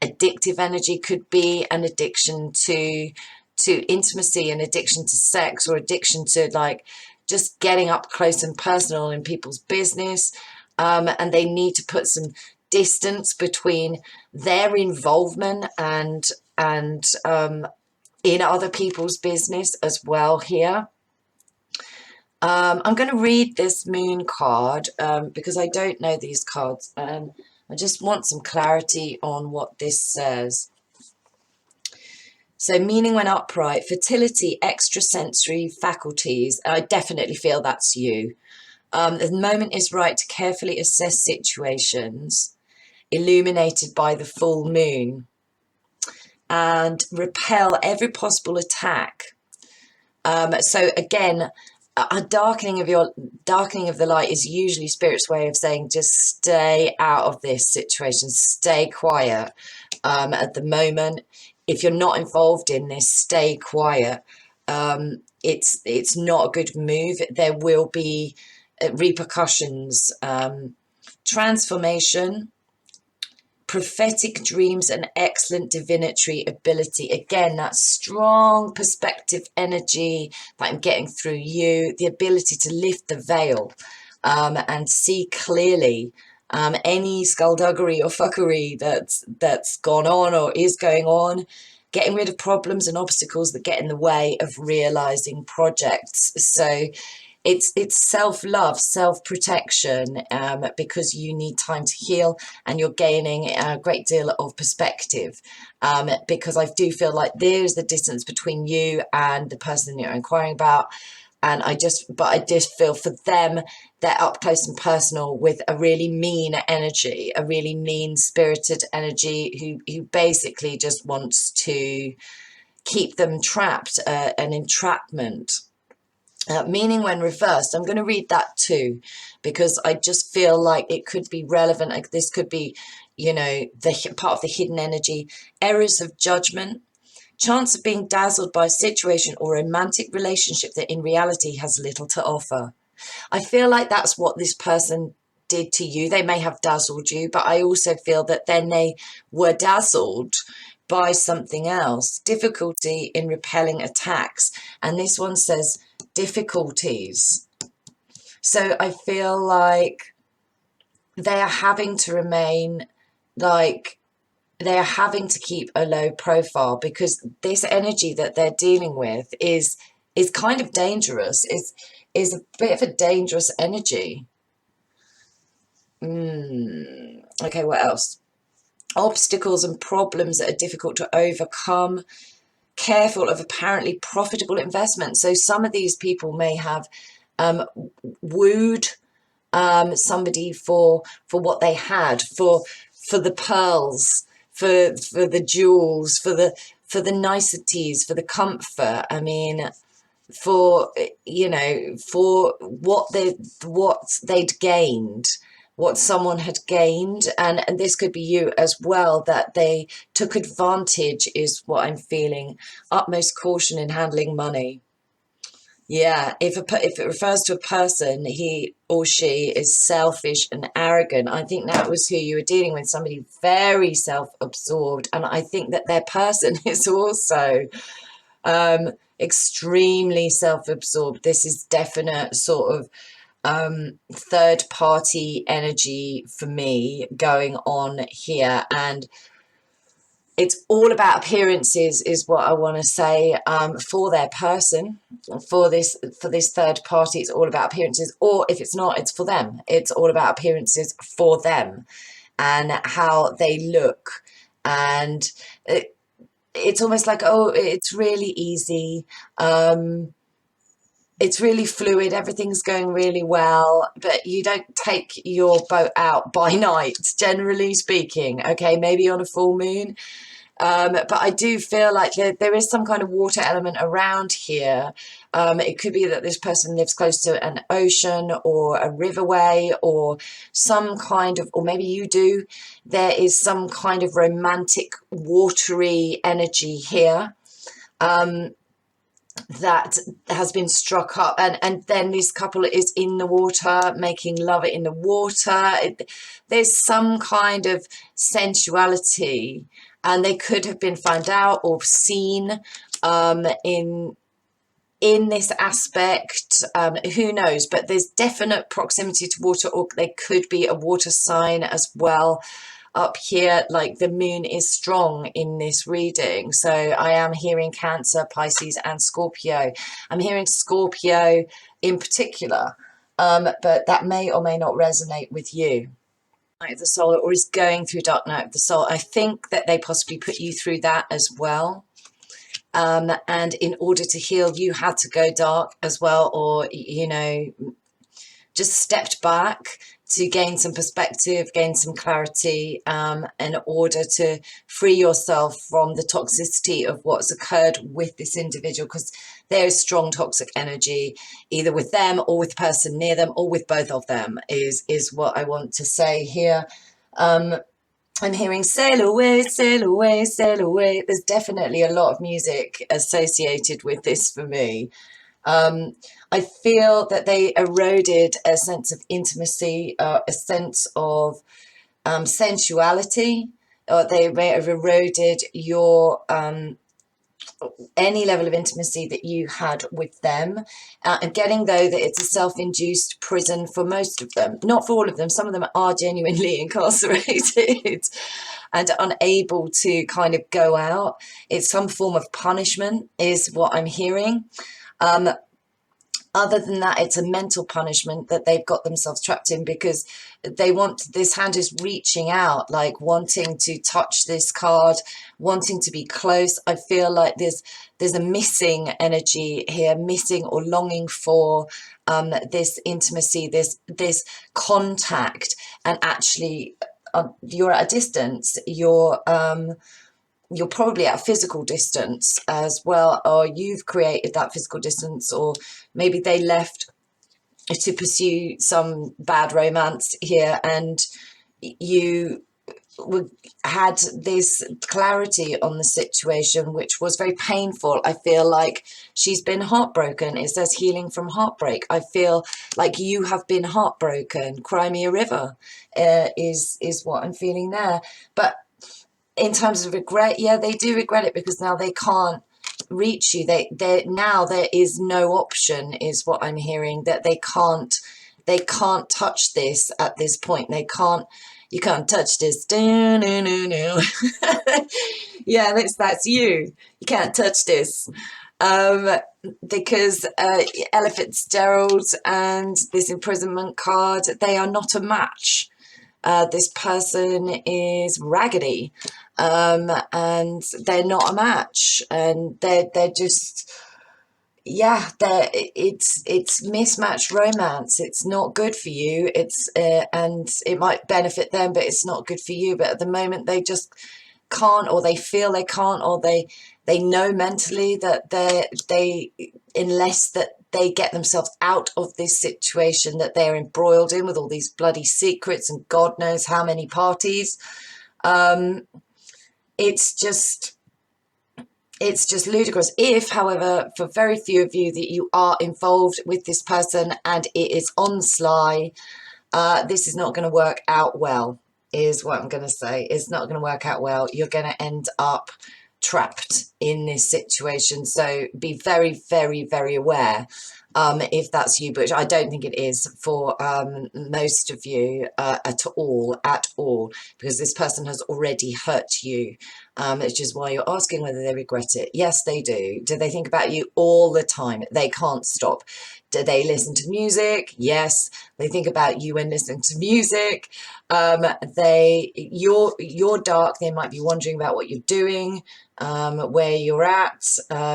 addictive energy. Could be an addiction to intimacy, an addiction to sex, or addiction to like just getting up close and personal in people's business, and they need to put some distance between their involvement and in other people's business as well here. I'm going to read this moon card because I don't know these cards, and I just want some clarity on what this says. So meaning when upright, fertility, extrasensory faculties. I definitely feel that's you. The moment is right to carefully assess situations illuminated by the full moon and repel every possible attack. So again, a darkening of the light is usually Spirit's way of saying just stay out of this situation, stay quiet. At the moment, if you're not involved in this, stay quiet. It's not a good move. There will be repercussions, transformation, prophetic dreams, and excellent divinatory ability. Again, that strong perspective energy that I'm getting through you, the ability to lift the veil and see clearly any skullduggery or fuckery that's gone on or is going on, getting rid of problems and obstacles that get in the way of realizing projects. So it's self-love, self-protection, because you need time to heal, and you're gaining a great deal of perspective, because I do feel like there's the distance between you and the person you're inquiring about. And I just feel for them, they're up close and personal with a really mean energy, a really mean-spirited energy who basically just wants to keep them trapped, an entrapment. Meaning when reversed, I'm going to read that too, because I just feel like it could be relevant. Like this could be, the part of the hidden energy. Errors of judgment, chance of being dazzled by a situation or romantic relationship that in reality has little to offer. I feel like that's what this person did to you. They may have dazzled you, but I also feel that then they were dazzled by something else. Difficulty in repelling attacks. And this one says difficulties. So I feel like they are having to remain like, they are having to keep a low profile because this energy that they're dealing with is kind of dangerous. Is a bit of a dangerous energy. Okay, what else? Obstacles and problems that are difficult to overcome. Careful of apparently profitable investments. So some of these people may have wooed somebody for what they had, for the pearls, for the jewels, for the niceties, for the comfort. I mean, for, you know, for what they'd gained, what someone had gained, and this could be you as well, that they took advantage, is what I'm feeling. Utmost caution in handling money. Yeah, if it refers to a person, he or she is selfish and arrogant. I think that was who you were dealing with, somebody very self-absorbed, and I think that their person is also extremely self-absorbed. This is definite sort of third party energy for me going on here, and it's all about appearances is what I want to say. For their person, for this third party, it's all about appearances, or if it's not, it's for them. It's all about appearances for them and how they look, and it's almost like, oh, it's really easy, it's really fluid, everything's going really well, but you don't take your boat out by night, generally speaking. Okay, maybe on a full moon, but I do feel like there is some kind of water element around here. It could be that this person lives close to an ocean or a riverway, or some kind of, or maybe you do. There is some kind of romantic, watery energy here that has been struck up, and then this couple is in the water, making love in the water. There's some kind of sensuality, and they could have been found out or seen in this aspect. Who knows, but there's definite proximity to water, or they could be a water sign as well up here. Like, the moon is strong in this reading, so I am hearing Cancer, Pisces and Scorpio. I'm hearing Scorpio in particular, but that may or may not resonate with you. Night of the Soul, or is going through dark night of the soul. I think that they possibly put you through that as well, and in order to heal you had to go dark as well, or, you know, just stepped back to gain some perspective, gain some clarity, in order to free yourself from the toxicity of what's occurred with this individual, because there is strong toxic energy either with them or with the person near them, or with both of them, is what I want to say here. I'm hearing sail away, sail away, sail away. There's definitely a lot of music associated with this for me. I feel that they eroded a sense of intimacy, a sense of sensuality, or they may have eroded your any level of intimacy that you had with them. And getting, though, that it's a self-induced prison for most of them, not for all of them. Some of them are genuinely incarcerated and unable to kind of go out. It's some form of punishment is what I'm hearing. Other than that, it's a mental punishment that they've got themselves trapped in, because they want, this hand is reaching out, like wanting to touch this card, wanting to be close. I feel like there's a missing energy here, missing or longing for this intimacy, this contact, and actually you're at a distance. You're probably at a physical distance as well, or you've created that physical distance, or maybe they left to pursue some bad romance here, and you had this clarity on the situation, which was very painful. I feel like she's been heartbroken. It says healing from heartbreak. I feel like you have been heartbroken. Cry me a river is what I'm feeling there. But in terms of regret, yeah, they do regret it, because now they can't reach you. Now there is no option, is what I'm hearing, that they can't they can't touch this at this point. They can't, you can't touch this. Yeah, that's you. You can't touch this. Um, because Ella Fitzgerald and this imprisonment card, they are not a match. This person is raggedy, and they're not a match, and they're just, yeah, it's mismatched romance. It's not good for you. It's and it might benefit them, but it's not good for you. But at the moment, they just can't, or they feel they can't, or they know mentally that they unless that they get themselves out of this situation that they're embroiled in with all these bloody secrets and God knows how many parties. It's just ludicrous. If, however, for very few of you that you are involved with this person and it is on sly, this is not going to work out well, is what I'm going to say. It's not going to work out well. You're going to end up trapped in this situation. So be very, very, very aware if that's you, but I don't think it is for most of you at all, because this person has already hurt you. Which is why you're asking whether they regret it. Yes, they do. Do they think about you all the time? They can't stop. Do they listen to music? Yes, they think about you when listening to music. You're dark. They might be wondering about what you're doing, where you're at.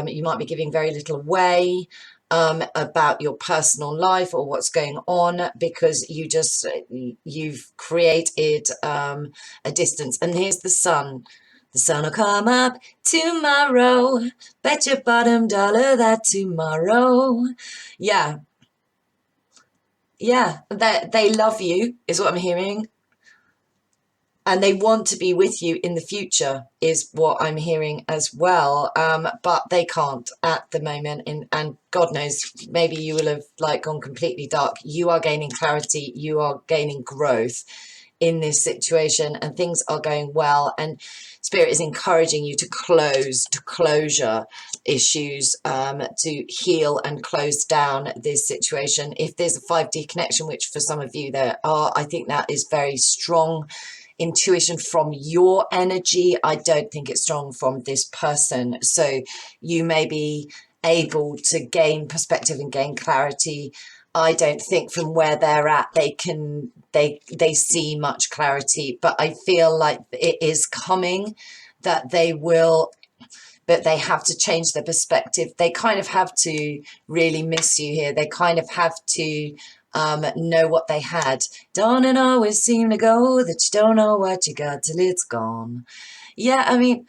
You might be giving very little away about your personal life or what's going on, because you've created a distance. And here's the sun. The sun will come up tomorrow. Bet your bottom dollar that tomorrow. Yeah. Yeah. They love you, is what I'm hearing. And they want to be with you in the future, is what I'm hearing as well. But they can't at the moment. And God knows, maybe you will have like gone completely dark. You are gaining clarity. You are gaining growth in this situation, and things are going well. And Spirit is encouraging you to closure issues, to heal and close down this situation. If there's a 5D connection, which for some of you there are, I think that is very strong intuition from your energy. I don't think it's strong from this person. So you may be able to gain perspective and gain clarity. I don't think from where they're at they see much clarity, but I feel like it is coming, that they will, but they have to change their perspective. They kind of have to really miss you here. They kind of have to know what they had. Don't it always seem to go that you don't know what you got till it's gone? Yeah, I mean,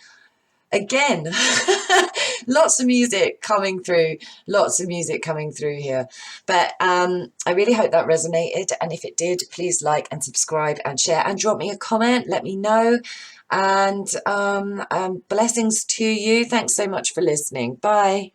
again, lots of music coming through, here. But I really hope that resonated. And if it did, please like and subscribe and share and drop me a comment. Let me know. And blessings to you. Thanks so much for listening. Bye.